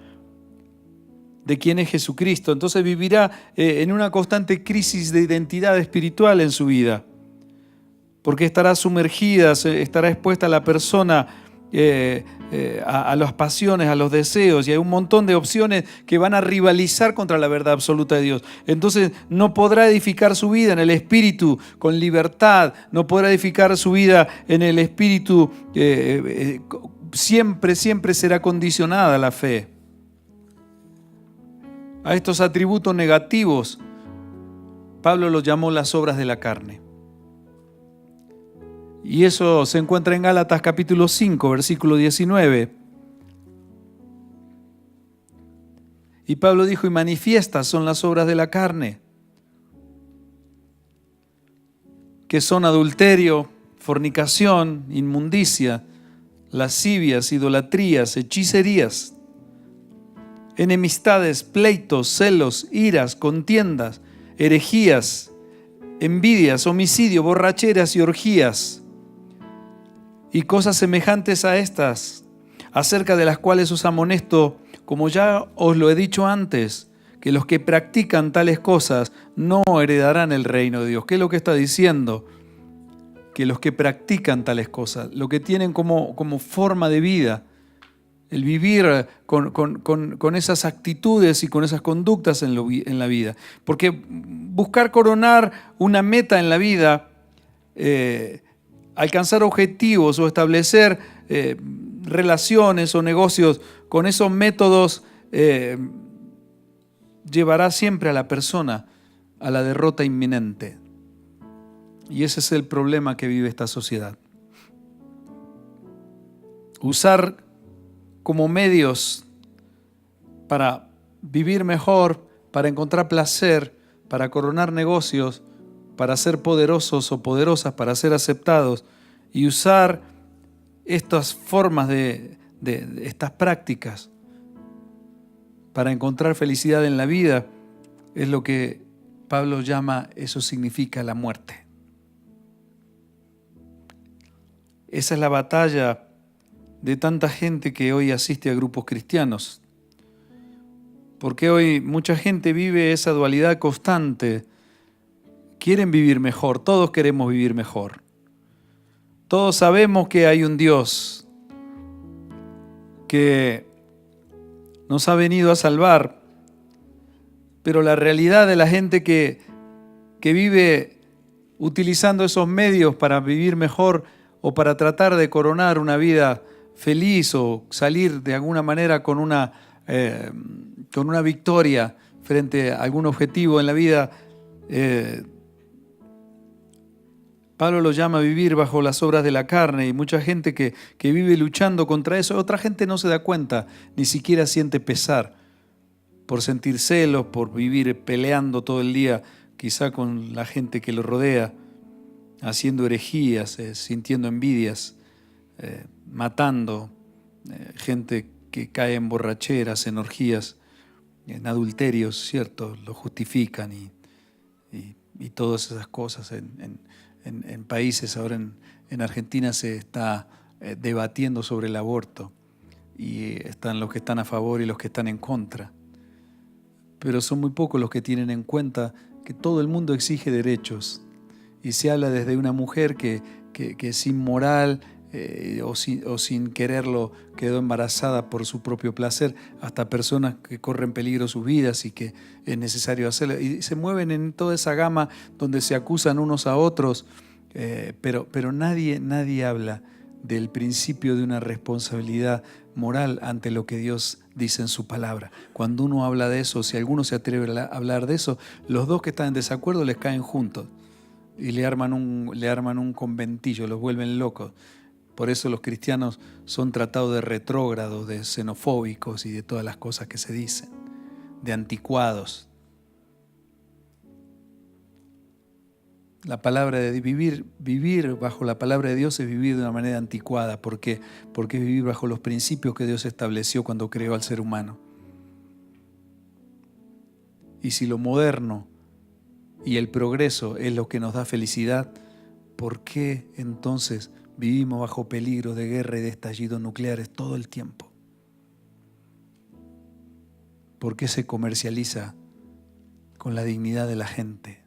de quién es Jesucristo. Entonces vivirá en una constante crisis de identidad espiritual en su vida, porque estará sumergida, estará expuesta a la persona a las pasiones, a los deseos, y hay un montón de opciones que van a rivalizar contra la verdad absoluta de Dios. Entonces no podrá edificar su vida en el Espíritu con libertad, no podrá edificar su vida en el Espíritu, siempre será condicionada la fe a estos atributos negativos. Pablo los llamó las obras de la carne. Y eso se encuentra en Gálatas capítulo 5, versículo 19. Y Pablo dijo, y manifiestas son las obras de la carne, que son adulterio, fornicación, inmundicia, lascivias, idolatrías, hechicerías, enemistades, pleitos, celos, iras, contiendas, herejías, envidias, homicidio, borracheras y orgías, y cosas semejantes a estas, acerca de las cuales os amonesto, como ya os lo he dicho antes, que los que practican tales cosas no heredarán el reino de Dios. ¿Qué es lo que está diciendo? Que los que practican tales cosas, lo que tienen como forma de vida, el vivir con esas actitudes y con esas conductas en la vida. Porque buscar coronar una meta en la vida, alcanzar objetivos o establecer relaciones o negocios con esos métodos llevará siempre a la persona a la derrota inminente. Y ese es el problema que vive esta sociedad. Usar como medios para vivir mejor, para encontrar placer, para coronar negocios, para ser poderosos o poderosas, para ser aceptados, y usar estas formas de estas prácticas para encontrar felicidad en la vida, es lo que Pablo llama, eso significa la muerte. esa es la batalla de tanta gente que hoy asiste a grupos cristianos. Porque hoy mucha gente vive esa dualidad constante. Quieren vivir mejor, todos queremos vivir mejor. Todos sabemos que hay un Dios que nos ha venido a salvar, pero la realidad de la gente que vive utilizando esos medios para vivir mejor o para tratar de coronar una vida feliz o salir de alguna manera con una victoria frente a algún objetivo en la vida, Pablo lo llama vivir bajo las obras de la carne, y mucha gente que vive luchando contra eso. Otra gente no se da cuenta, ni siquiera siente pesar por sentir celos, por vivir peleando todo el día, quizá con la gente que lo rodea, haciendo herejías, sintiendo envidias, matando, gente que cae en borracheras, en orgías, en adulterios, ¿cierto? Lo justifican y todas esas cosas. En países, ahora en Argentina se está debatiendo sobre el aborto, y están los que están a favor y los que están en contra. Pero son muy pocos los que tienen en cuenta que todo el mundo exige derechos, y se habla desde una mujer que sin moral o sin quererlo quedó embarazada por su propio placer, hasta personas que corren peligro sus vidas y que es necesario hacerlo, y se mueven en toda esa gama donde se acusan unos a otros, pero nadie habla del principio de una responsabilidad moral ante lo que Dios dice en su palabra. Cuando uno habla de eso, si alguno se atreve a hablar de eso, los dos que están en desacuerdo les caen juntos y le arman un conventillo, los vuelven locos. Por eso los cristianos son tratados de retrógrados, de xenofóbicos y de todas las cosas que se dicen, de anticuados. La palabra de vivir bajo la palabra de Dios es vivir de una manera anticuada. ¿Por qué? Porque es vivir bajo los principios que Dios estableció cuando creó al ser humano. Y si lo moderno y el progreso es lo que nos da felicidad, ¿por qué entonces vivimos bajo peligro de guerra y de estallidos nucleares todo el tiempo? ¿Por qué se comercializa con la dignidad de la gente?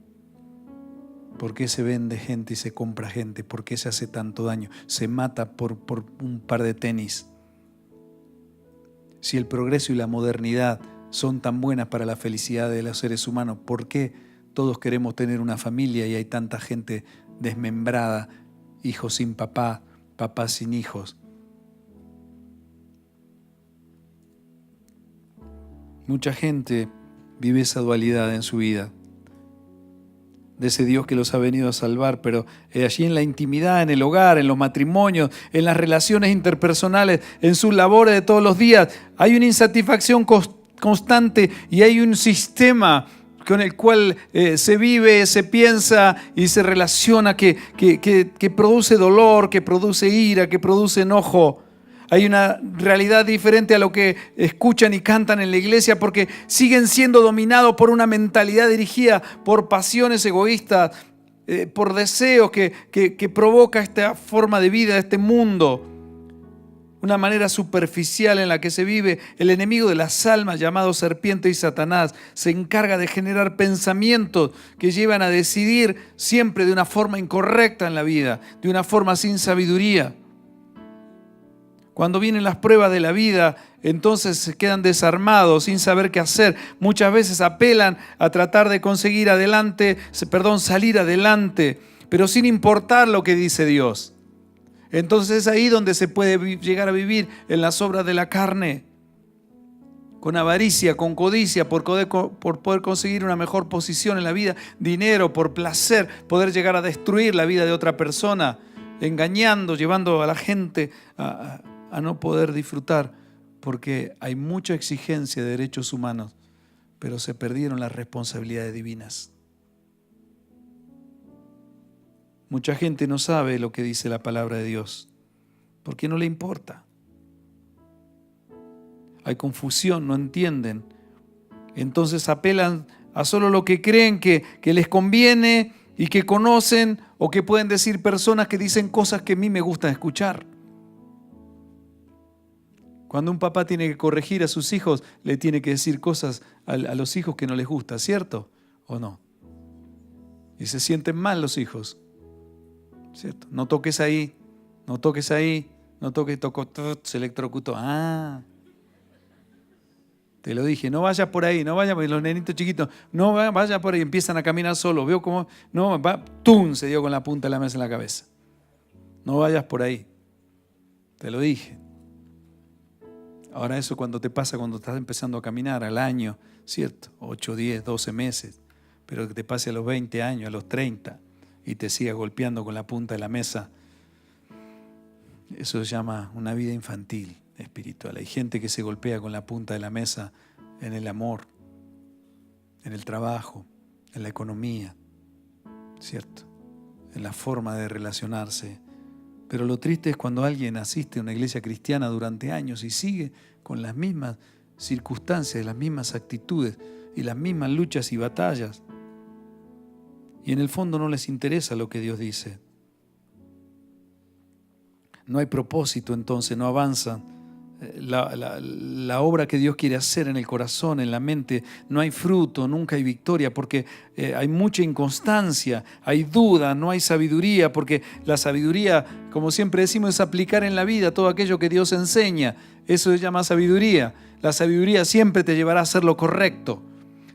¿Por qué se vende gente y se compra gente? ¿Por qué se hace tanto daño? Se mata por un par de tenis. Si el progreso y la modernidad son tan buenas para la felicidad de los seres humanos, ¿por qué todos queremos tener una familia y hay tanta gente desmembrada, hijos sin papá, papás sin hijos? Mucha gente vive esa dualidad en su vida, de ese Dios que los ha venido a salvar, pero allí en la intimidad, en el hogar, en los matrimonios, en las relaciones interpersonales, en sus labores de todos los días, hay una insatisfacción constante y hay un sistema con el cual se vive, se piensa y se relaciona que produce dolor, que produce ira, que produce enojo. Hay una realidad diferente a lo que escuchan y cantan en la iglesia, porque siguen siendo dominados por una mentalidad dirigida por pasiones egoístas, por deseos que provoca esta forma de vida, este mundo. Una manera superficial en la que se vive. El enemigo de las almas, llamado serpiente y Satanás, se encarga de generar pensamientos que llevan a decidir siempre de una forma incorrecta en la vida, de una forma sin sabiduría. Cuando vienen las pruebas de la vida, entonces se quedan desarmados, sin saber qué hacer. Muchas veces apelan a tratar de salir adelante, pero sin importar lo que dice Dios. Entonces es ahí donde se puede llegar a vivir en las obras de la carne, con avaricia, con codicia, por poder conseguir una mejor posición en la vida, dinero, por placer, poder llegar a destruir la vida de otra persona, engañando, llevando a la gente a no poder disfrutar, porque hay mucha exigencia de derechos humanos, pero se perdieron las responsabilidades divinas. Mucha gente no sabe lo que dice la palabra de Dios, porque no le importa. Hay confusión, no entienden. Entonces apelan a solo lo que creen que les conviene y que conocen, O qué pueden decir personas que dicen cosas que a mí me gustan escuchar. Cuando un papá tiene que corregir a sus hijos, le tiene que decir cosas a los hijos que no les gusta, ¿cierto? ¿O no? Y se sienten mal los hijos, ¿cierto? No toques ahí, no toques ahí, no toques, se electrocutó. Ah, te lo dije, no vayas por ahí, no vayas por ahí, los nenitos chiquitos, no vayas por ahí, empiezan a caminar solos. Veo cómo, no, va, ¡tum! Se dio con la punta de la mesa en la cabeza. No vayas por ahí, te lo dije. Ahora eso cuando te pasa cuando estás empezando a caminar al año, ¿cierto? 8, 10, 12 meses, pero que te pase a los 20 años, a los 30 y te siga golpeando con la punta de la mesa, eso se llama una vida infantil espiritual. Hay gente que se golpea con la punta de la mesa en el amor, en el trabajo, en la economía, ¿cierto? En la forma de relacionarse. Pero lo triste es cuando alguien asiste a una iglesia cristiana durante años y sigue con las mismas circunstancias, las mismas actitudes y las mismas luchas y batallas. Y en el fondo no les interesa lo que Dios dice. No hay propósito entonces, no avanzan. La obra que Dios quiere hacer en el corazón, en la mente, no hay fruto, nunca hay victoria, porque hay mucha inconstancia, hay duda, no hay sabiduría, porque la sabiduría, como siempre decimos, es aplicar en la vida todo aquello que Dios enseña. Eso se llama sabiduría. La sabiduría siempre te llevará a hacer lo correcto.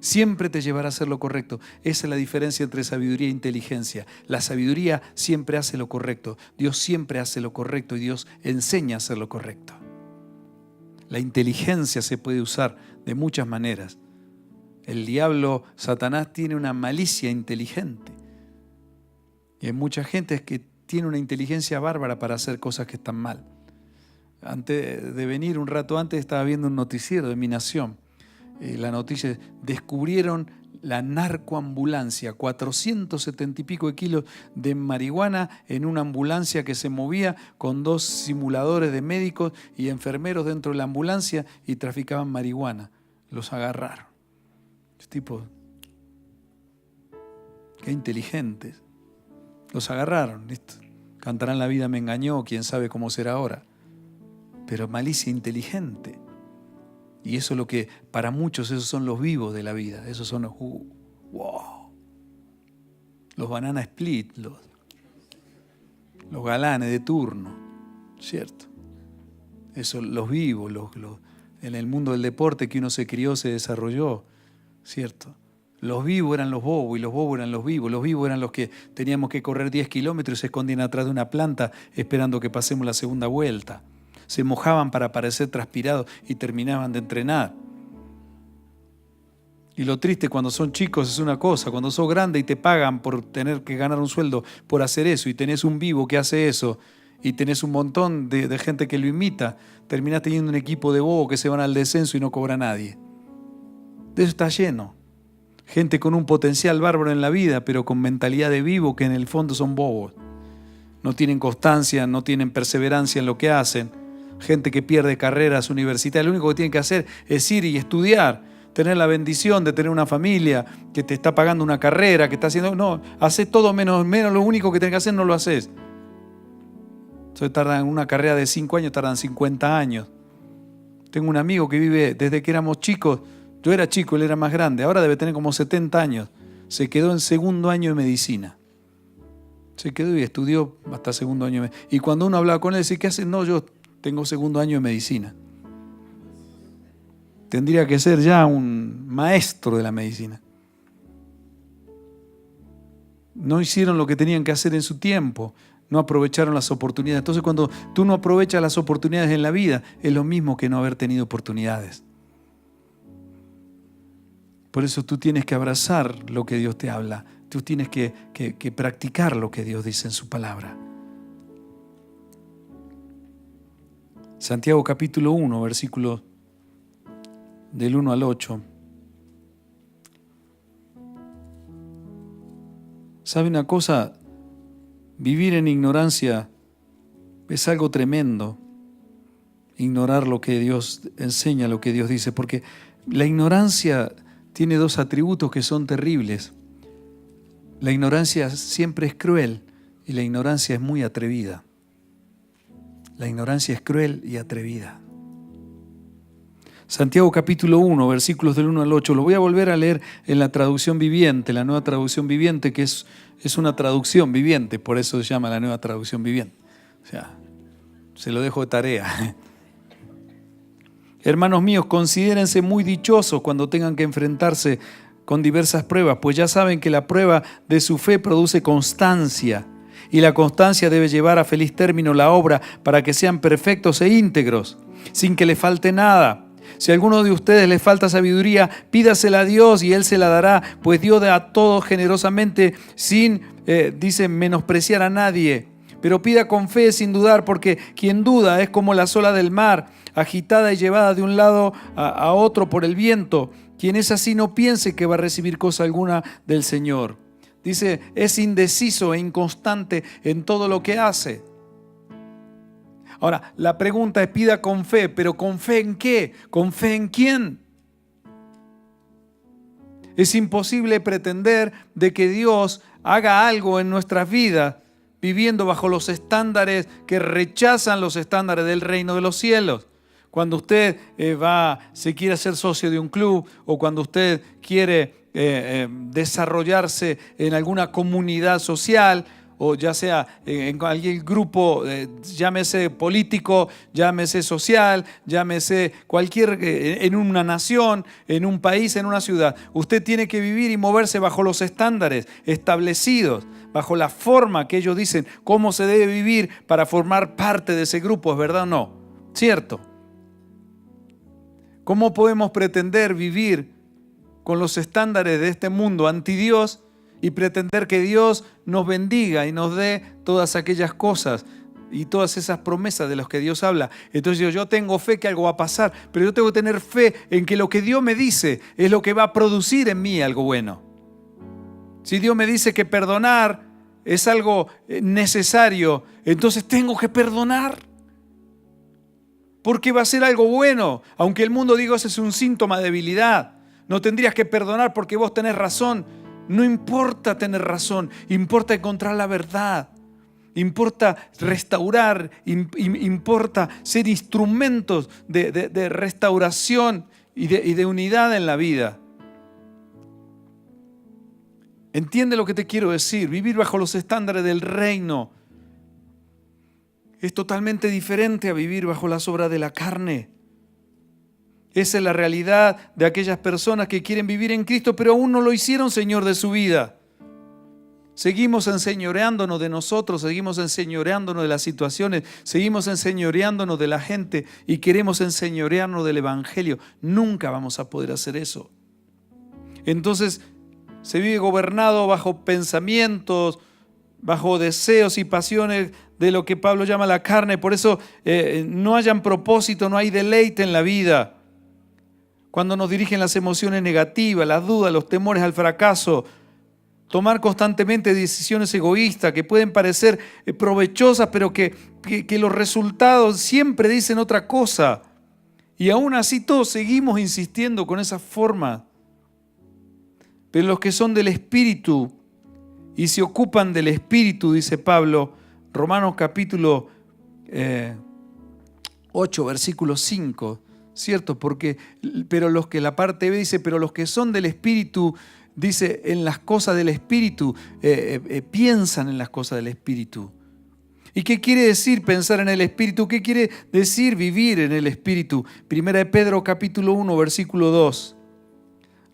Siempre te llevará a hacer lo correcto. Esa es la diferencia entre sabiduría e inteligencia. La sabiduría siempre hace lo correcto. Dios siempre hace lo correcto y Dios enseña a hacer lo correcto. La inteligencia se puede usar de muchas maneras. El diablo, Satanás, tiene una malicia inteligente. Y hay mucha gente que tiene una inteligencia bárbara para hacer cosas que están mal. Antes de venir, un rato antes, estaba viendo un noticiero de Mi Nación. La noticia, descubrieron la narcoambulancia, 470 y pico de kilos de marihuana en una ambulancia que se movía con 2 simuladores de médicos y enfermeros dentro de la ambulancia y traficaban marihuana. Los agarraron. Los tipos, qué inteligentes. Los agarraron, ¿listo? Cantarán La vida me engañó, quién sabe cómo será ahora. Pero malicia inteligente. Y eso es lo que, para muchos, esos son los vivos de la vida. Esos son los, wow. Los banana split, los galanes de turno, ¿cierto? Eso, los vivos, en el mundo del deporte que uno se crió, se desarrolló, ¿cierto? Los vivos eran los bobos y los bobos eran los vivos. Los vivos eran los que teníamos que correr 10 kilómetros y se escondían atrás de una planta esperando que pasemos la segunda vuelta. Se mojaban para parecer transpirados y terminaban de entrenar. Y lo triste cuando son chicos es una cosa, cuando sos grande y te pagan por tener que ganar un sueldo por hacer eso y tenés un vivo que hace eso y tenés un montón de gente que lo imita, terminás teniendo un equipo de bobos que se van al descenso y no cobra nadie. De eso está lleno. Gente con un potencial bárbaro en la vida, pero con mentalidad de vivo que en el fondo son bobos. No tienen constancia, no tienen perseverancia en lo que hacen. Gente que pierde carreras universitarias, lo único que tienen que hacer es ir y estudiar, tener la bendición de tener una familia que te está pagando una carrera, que está haciendo, no, haces todo menos lo único que tenés que hacer no lo haces. Entonces tardan una carrera de 5 años, tardan 50 años. Tengo un amigo que vive desde que éramos chicos, yo era chico, él era más grande, ahora debe tener como 70 años, se quedó en 2º año de medicina. Se quedó y estudió hasta 2º año de medicina. Y cuando uno hablaba con él, decía, ¿qué haces? No, yo tengo 2º año de medicina. Tendría que ser ya un maestro de la medicina. No hicieron lo que tenían que hacer en su tiempo, no aprovecharon las oportunidades. Entonces cuando tú no aprovechas las oportunidades en la vida, es lo mismo que no haber tenido oportunidades. Por eso tú tienes que abrazar lo que Dios te habla, tú tienes que practicar lo que Dios dice en su palabra. Santiago capítulo 1, versículos del 1 al 8. ¿Sabe una cosa? Vivir en ignorancia es algo tremendo. Ignorar lo que Dios enseña, lo que Dios dice, porque la ignorancia tiene 2 atributos que son terribles. La ignorancia siempre es cruel, Y la ignorancia es muy atrevida. La ignorancia es cruel y atrevida. Santiago capítulo 1, versículos del 1 al 8. Lo voy a volver a leer en la traducción viviente, la nueva traducción viviente, que es una traducción viviente, por eso se llama la nueva traducción viviente. O sea, se lo dejo de tarea. Hermanos míos, considérense muy dichosos cuando tengan que enfrentarse con diversas pruebas, pues ya saben que la prueba de su fe produce constancia. Y la constancia debe llevar a feliz término la obra para que sean perfectos e íntegros, sin que les falte nada. Si a alguno de ustedes les falta sabiduría, pídasela a Dios y Él se la dará, pues Dios da a todos generosamente sin, dice, menospreciar a nadie. Pero pida con fe sin dudar, porque quien duda es como la ola del mar, agitada y llevada de un lado a otro por el viento. Quien es así no piense que va a recibir cosa alguna del Señor. Dice, es indeciso e inconstante en todo lo que hace. Ahora, la pregunta es pida con fe, pero ¿con fe en qué? ¿Con fe en quién? Es imposible pretender de que Dios haga algo en nuestras vidas viviendo bajo los estándares que rechazan los estándares del reino de los cielos. Cuando usted se quiere hacer socio de un club o cuando usted quiere desarrollarse en alguna comunidad social o ya sea en cualquier grupo, llámese político, llámese social, llámese en una nación, en un país, en una ciudad. Usted tiene que vivir y moverse bajo los estándares establecidos, bajo la forma que ellos dicen, cómo se debe vivir para formar parte de ese grupo, ¿es verdad o no? ¿Cierto? ¿Cómo podemos pretender vivir con los estándares de este mundo anti Dios y pretender que Dios nos bendiga y nos dé todas aquellas cosas y todas esas promesas de las que Dios habla? Entonces yo tengo fe que algo va a pasar, pero yo tengo que tener fe en que lo que Dios me dice es lo que va a producir en mí algo bueno. Si Dios me dice que perdonar es algo necesario, entonces tengo que perdonar. Porque va a ser algo bueno, aunque el mundo diga ese es un síntoma de debilidad. No tendrías que perdonar porque vos tenés razón. No importa tener razón, importa encontrar la verdad. Importa restaurar, importa ser instrumentos de restauración y de unidad en la vida. Entiende lo que te quiero decir. Vivir bajo los estándares del reino es totalmente diferente a vivir bajo las obras de la carne. Esa es la realidad de aquellas personas que quieren vivir en Cristo, pero aún no lo hicieron Señor de su vida. Seguimos enseñoreándonos de nosotros, seguimos enseñoreándonos de las situaciones, seguimos enseñoreándonos de la gente y queremos enseñorearnos del Evangelio. Nunca vamos a poder hacer eso. Entonces se vive gobernado bajo pensamientos, bajo deseos y pasiones de lo que Pablo llama la carne. Por eso no hayan propósito, no hay deleite en la vida. Cuando nos dirigen las emociones negativas, las dudas, los temores al fracaso, tomar constantemente decisiones egoístas que pueden parecer provechosas, pero que los resultados siempre dicen otra cosa. Y aún así todos seguimos insistiendo con esa forma. Pero los que son del Espíritu y se ocupan del Espíritu, dice Pablo, Romanos capítulo 8, versículo 5, ¿cierto? Pero los que, la parte B dice, pero los que son del Espíritu, dice, en las cosas del Espíritu, piensan en las cosas del Espíritu. ¿Y qué quiere decir pensar en el Espíritu? ¿Qué quiere decir vivir en el Espíritu? Primera de Pedro capítulo 1, versículo 2.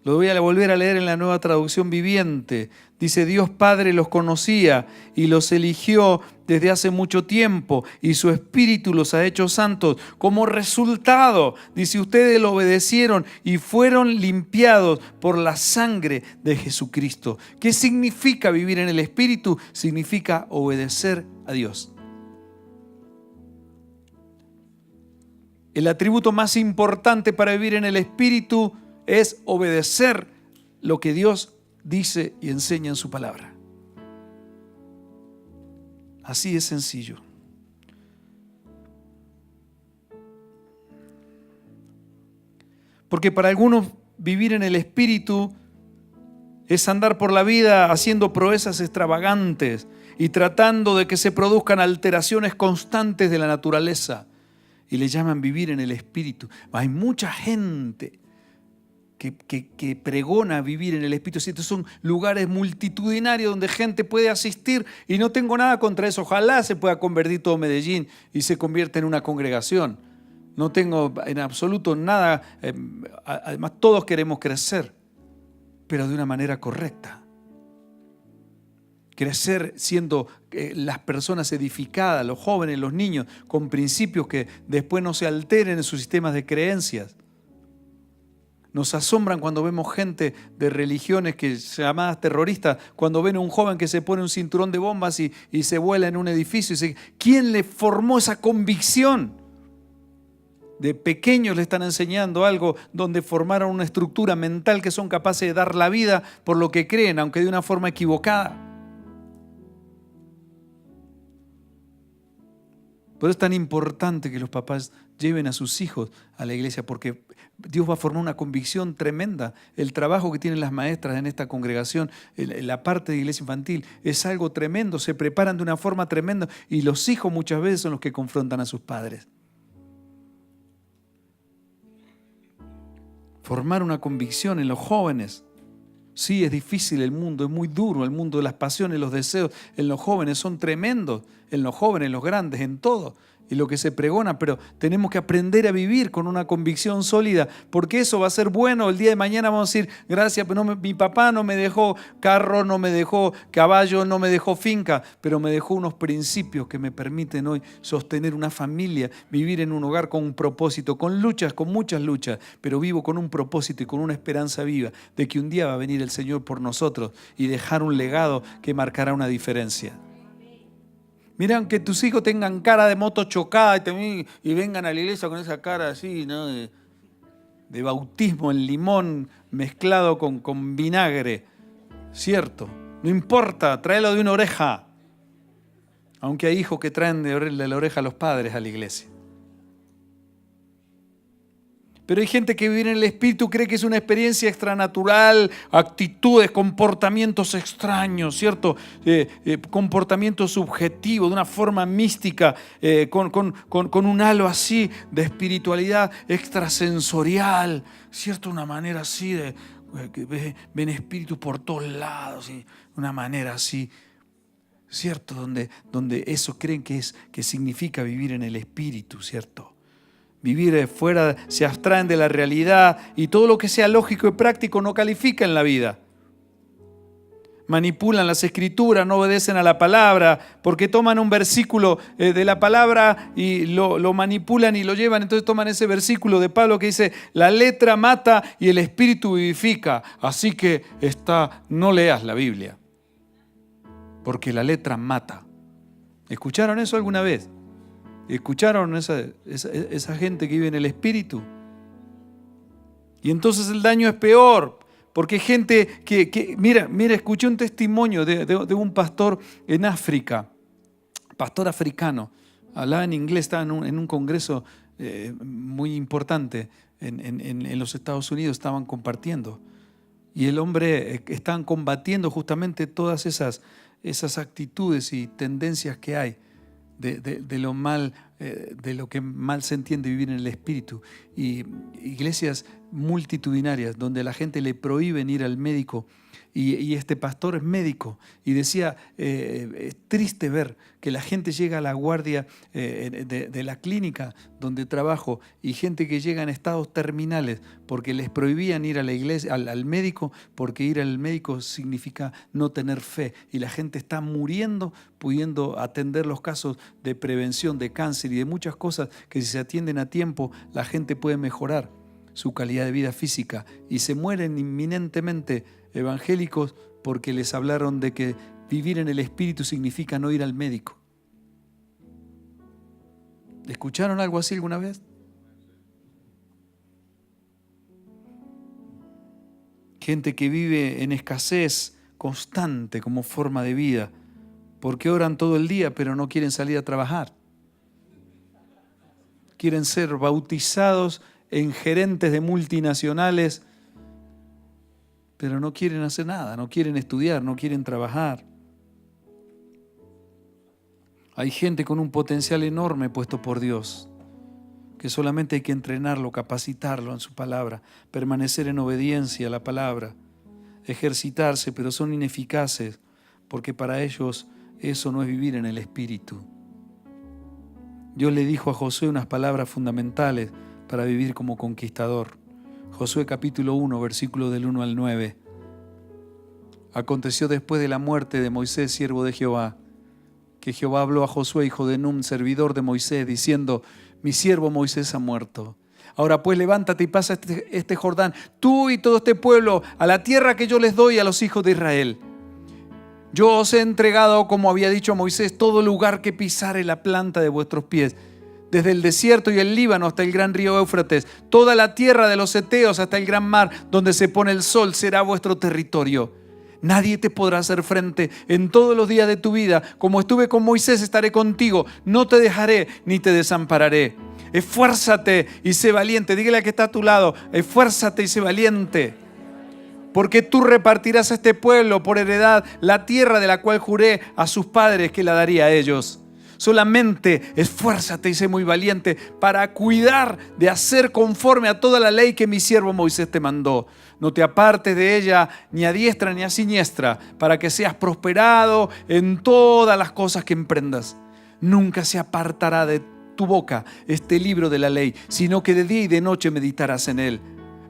Lo voy a volver a leer en la nueva traducción viviente. Dice, Dios Padre los conocía y los eligió desde hace mucho tiempo y su Espíritu los ha hecho santos. Como resultado, dice, ustedes lo obedecieron y fueron limpiados por la sangre de Jesucristo. ¿Qué significa vivir en el Espíritu? Significa obedecer a Dios. El atributo más importante para vivir en el Espíritu es obedecer lo que Dios dice y enseña en su palabra. Así es sencillo. Porque para algunos vivir en el Espíritu Es andar por la vida haciendo proezas extravagantes y tratando de que se produzcan alteraciones constantes de la naturaleza. Y le llaman vivir en el Espíritu. Hay mucha gente que pregona vivir en el Espíritu. Estos son lugares multitudinarios donde gente puede asistir y no tengo nada contra eso. Ojalá se pueda convertir todo Medellín y se convierta en una congregación. No tengo en absoluto nada. Además, todos queremos crecer, pero de una manera correcta. Crecer siendo las personas edificadas, los jóvenes, los niños, con principios que después no se alteren en sus sistemas de creencias. Nos asombran cuando vemos gente de religiones llamadas terroristas, cuando ven a un joven que se pone un cinturón de bombas y se vuela en un edificio. ¿Quién le formó esa convicción? De pequeños le están enseñando algo donde formaron una estructura mental que son capaces de dar la vida por lo que creen, aunque de una forma equivocada. Por eso es tan importante que los papás lleven a sus hijos a la iglesia, porque Dios va a formar una convicción tremenda. El trabajo que tienen las maestras en esta congregación, la parte de iglesia infantil, es algo tremendo. Se preparan de una forma tremenda y los hijos muchas veces son los que confrontan a sus padres. Formar una convicción en los jóvenes. Sí, es difícil el mundo, es muy duro el mundo de las pasiones, los deseos en los jóvenes son tremendos, en los jóvenes, en los grandes, en todo. Y lo que se pregona, pero tenemos que aprender a vivir con una convicción sólida, porque eso va a ser bueno. El día de mañana vamos a decir, gracias, pero mi papá no me dejó carro, no me dejó caballo, no me dejó finca, pero me dejó unos principios que me permiten hoy sostener una familia, vivir en un hogar con un propósito, con luchas, con muchas luchas, pero vivo con un propósito y con una esperanza viva de que un día va a venir el Señor por nosotros y dejar un legado que marcará una diferencia. Mira, aunque tus hijos tengan cara de moto chocada y vengan a la iglesia con esa cara así, ¿no? de bautismo en limón mezclado con vinagre, ¿cierto? No importa, tráelo de una oreja. Aunque hay hijos que traen de la oreja a los padres a la iglesia. Pero hay gente que vive en el Espíritu, cree que es una experiencia extranatural, actitudes, comportamientos extraños, ¿cierto? Comportamientos subjetivos, de una forma mística, con un halo así de espiritualidad extrasensorial, ¿cierto? Una manera así de que ven espíritus por todos lados, ¿sí? Una manera así, ¿cierto? Donde eso creen que significa vivir en el Espíritu, ¿cierto? Vivir fuera, se abstraen de la realidad y todo lo que sea lógico y práctico no califica en la vida. Manipulan las escrituras, no obedecen a la palabra, porque toman un versículo de la palabra y lo manipulan y lo llevan. Entonces toman ese versículo de Pablo que dice, la letra mata y el espíritu vivifica. Así que no leas la Biblia, porque la letra mata. ¿Escucharon eso alguna vez? ¿Escucharon esa gente que vive en el Espíritu? Y entonces el daño es peor, porque hay gente mira, escuché un testimonio de un pastor en África, pastor africano, hablaba en inglés, estaba en un congreso muy importante en los Estados Unidos, estaban compartiendo. Y el hombre, estaban combatiendo justamente todas esas actitudes y tendencias que hay. De lo mal, de lo que mal se entiende vivir en el Espíritu. Y iglesias multitudinarias donde la gente le prohíben ir al médico. Y este pastor es médico y decía, es triste ver que la gente llega a la guardia de la clínica donde trabajo y gente que llega en estados terminales porque les prohibían ir a la iglesia, al médico, porque ir al médico significa no tener fe y la gente está muriendo pudiendo atender los casos de prevención de cáncer y de muchas cosas que si se atienden a tiempo la gente puede mejorar su calidad de vida física y se mueren inminentemente evangélicos porque les hablaron de que vivir en el Espíritu significa no ir al médico. ¿Escucharon algo así alguna vez? Gente que vive en escasez constante como forma de vida, porque oran todo el día pero no quieren salir a trabajar. Quieren ser bautizados en gerentes de multinacionales pero no quieren hacer nada, no quieren estudiar, no quieren trabajar. Hay gente con un potencial enorme puesto por Dios, que solamente hay que entrenarlo, capacitarlo en su palabra, permanecer en obediencia a la palabra, ejercitarse, pero son ineficaces, porque para ellos eso no es vivir en el Espíritu. Dios le dijo a Josué unas palabras fundamentales para vivir como conquistador. Josué capítulo 1, versículos del 1 al 9. Aconteció después de la muerte de Moisés, siervo de Jehová, que Jehová habló a Josué, hijo de Nun, servidor de Moisés, diciendo: mi siervo Moisés ha muerto. Ahora pues levántate y pasa este Jordán, tú y todo este pueblo, a la tierra que yo les doy a los hijos de Israel. Yo os he entregado, como había dicho a Moisés, todo lugar que pisare la planta de vuestros pies, desde el desierto y el Líbano hasta el gran río Éufrates, toda la tierra de los heteos hasta el gran mar, donde se pone el sol, será vuestro territorio. Nadie te podrá hacer frente en todos los días de tu vida. Como estuve con Moisés, estaré contigo. No te dejaré ni te desampararé. Esfuérzate y sé valiente. Dígale al que está a tu lado: esfuérzate y sé valiente. Porque tú repartirás a este pueblo por heredad la tierra de la cual juré a sus padres que la daría a ellos. Solamente esfuérzate y sé muy valiente para cuidar de hacer conforme a toda la ley que mi siervo Moisés te mandó. No te apartes de ella ni a diestra ni a siniestra, para que seas prosperado en todas las cosas que emprendas. Nunca se apartará de tu boca este libro de la ley, sino que de día y de noche meditarás en él,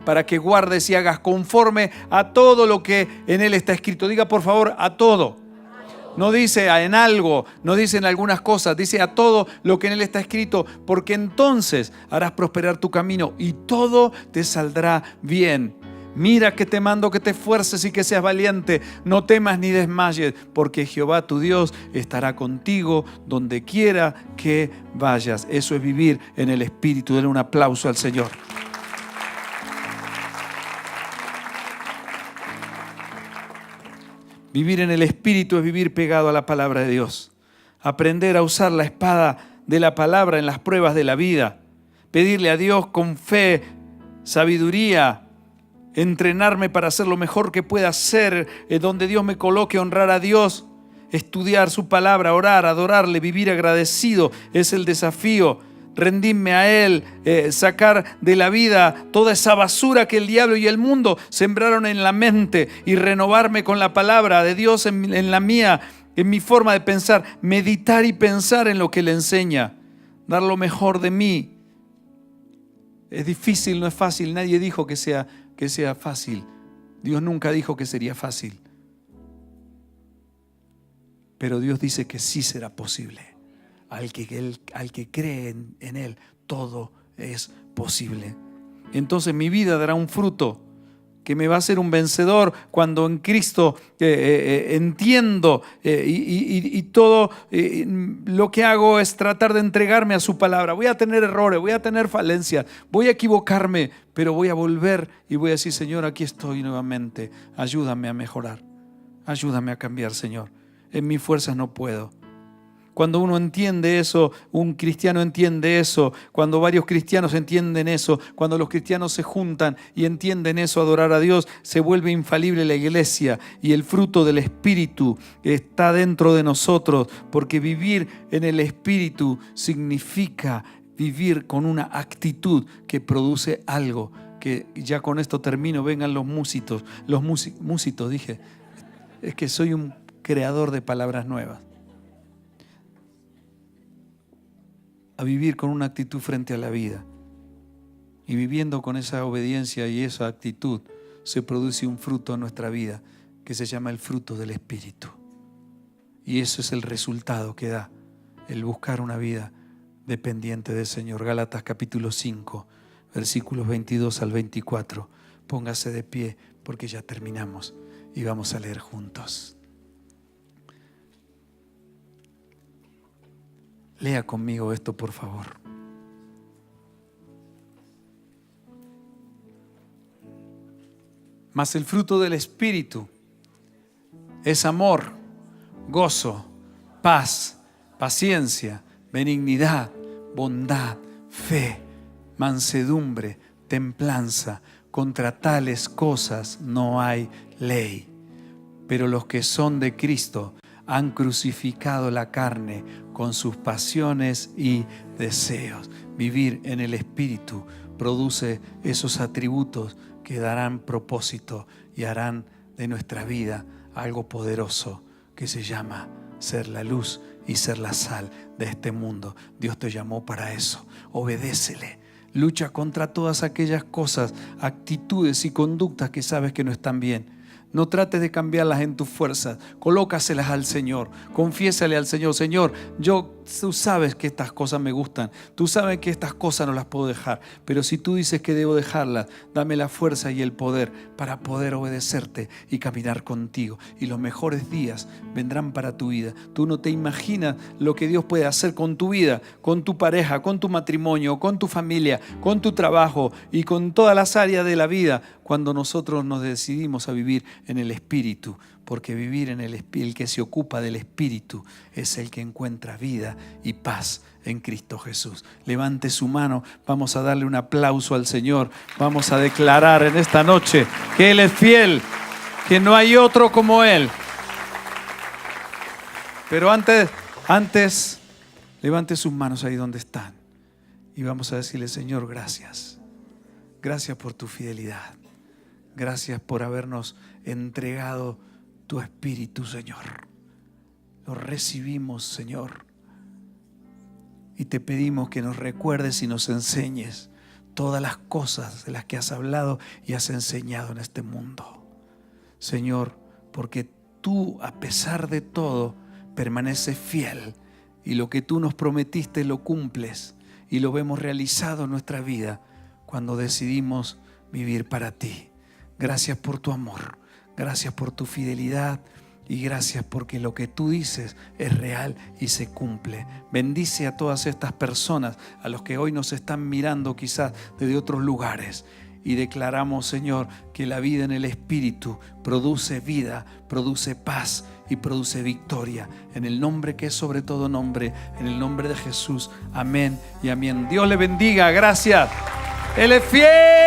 para que guardes y hagas conforme a todo lo que en él está escrito. Diga por favor: a todo. No dice en algo, no dice en algunas cosas, dice a todo lo que en él está escrito, porque entonces harás prosperar tu camino y todo te saldrá bien. Mira que te mando que te esfuerces y que seas valiente, no temas ni desmayes, porque Jehová tu Dios estará contigo donde quiera que vayas. Eso es vivir en el Espíritu. Denle un aplauso al Señor. Vivir en el Espíritu es vivir pegado a la palabra de Dios. Aprender a usar la espada de la palabra en las pruebas de la vida. Pedirle a Dios con fe, sabiduría, entrenarme para hacer lo mejor que pueda hacer, donde Dios me coloque, honrar a Dios, estudiar su palabra, orar, adorarle, vivir agradecido. Es el desafío. Rendirme a Él, sacar de la vida toda esa basura que el diablo y el mundo sembraron en la mente y renovarme con la palabra de Dios en la mía, en mi forma de pensar, meditar y pensar en lo que Él enseña, dar lo mejor de mí. Es difícil, no es fácil. Nadie dijo que sea fácil. Dios nunca dijo que sería fácil. Pero Dios dice que sí será posible. Al que cree en Él, todo es posible. Entonces mi vida dará un fruto que me va a hacer un vencedor cuando en Cristo entiendo y todo lo que hago es tratar de entregarme a su palabra. Voy a tener errores, voy a tener falencias, voy a equivocarme, pero voy a volver y voy a decir: Señor, aquí estoy nuevamente, ayúdame a mejorar, ayúdame a cambiar, Señor. En mis fuerzas no puedo. Cuando uno entiende eso, un cristiano entiende eso, cuando varios cristianos entienden eso, cuando los cristianos se juntan y entienden eso, adorar a Dios, se vuelve infalible la iglesia y el fruto del Espíritu está dentro de nosotros, porque vivir en el Espíritu significa vivir con una actitud que produce algo. Que ya con esto termino, vengan los músicos, dije, es que soy un creador de palabras nuevas. A vivir con una actitud frente a la vida. Y viviendo con esa obediencia y esa actitud, se produce un fruto en nuestra vida que se llama el fruto del Espíritu. Y eso es el resultado que da el buscar una vida dependiente del Señor. Gálatas capítulo 5, versículos 22 al 24. Póngase de pie porque ya terminamos y vamos a leer juntos. Lea conmigo esto, por favor. Mas el fruto del Espíritu es amor, gozo, paz, paciencia, benignidad, bondad, fe, mansedumbre, templanza. contra tales cosas no hay ley. Pero los que son de Cristo han crucificado la carne con sus pasiones y deseos. Vivir en el Espíritu produce esos atributos que darán propósito y harán de nuestra vida algo poderoso que se llama ser la luz y ser la sal de este mundo. Dios te llamó para eso. Obedécele. Lucha contra todas aquellas cosas, actitudes y conductas que sabes que no están bien. No trates de cambiarlas en tus fuerzas. Colócaselas al Señor. Confiésale al Señor: Señor, tú sabes que estas cosas me gustan. Tú sabes que estas cosas no las puedo dejar. Pero si tú dices que debo dejarlas, dame la fuerza y el poder para poder obedecerte y caminar contigo. Y los mejores días vendrán para tu vida. Tú no te imaginas lo que Dios puede hacer con tu vida, con tu pareja, con tu matrimonio, con tu familia, con tu trabajo y con todas las áreas de la vida, cuando nosotros nos decidimos a vivir en el Espíritu. Porque vivir en el Espíritu, el que se ocupa del Espíritu, es el que encuentra vida y paz en Cristo Jesús. Levante su mano, vamos a darle un aplauso al Señor. Vamos a declarar en esta noche que Él es fiel, que no hay otro como Él. Pero antes, levante sus manos ahí donde están y vamos a decirle: Señor, gracias. Gracias por tu fidelidad. Gracias por habernos entregado tu Espíritu, Señor. Lo recibimos, Señor. Y te pedimos que nos recuerdes y nos enseñes todas las cosas de las que has hablado y has enseñado en este mundo. Señor, porque tú, a pesar de todo, permaneces fiel. Y lo que tú nos prometiste lo cumples. Y lo vemos realizado en nuestra vida cuando decidimos vivir para ti. Gracias por tu amor, gracias por tu fidelidad y gracias porque lo que tú dices es real y se cumple. Bendice a todas estas personas, a los que hoy nos están mirando quizás desde otros lugares. Y declaramos, Señor, que la vida en el Espíritu produce vida, produce paz y produce victoria. En el nombre que es sobre todo nombre, en el nombre de Jesús. Amén y amén. Dios le bendiga. Gracias. Él es fiel.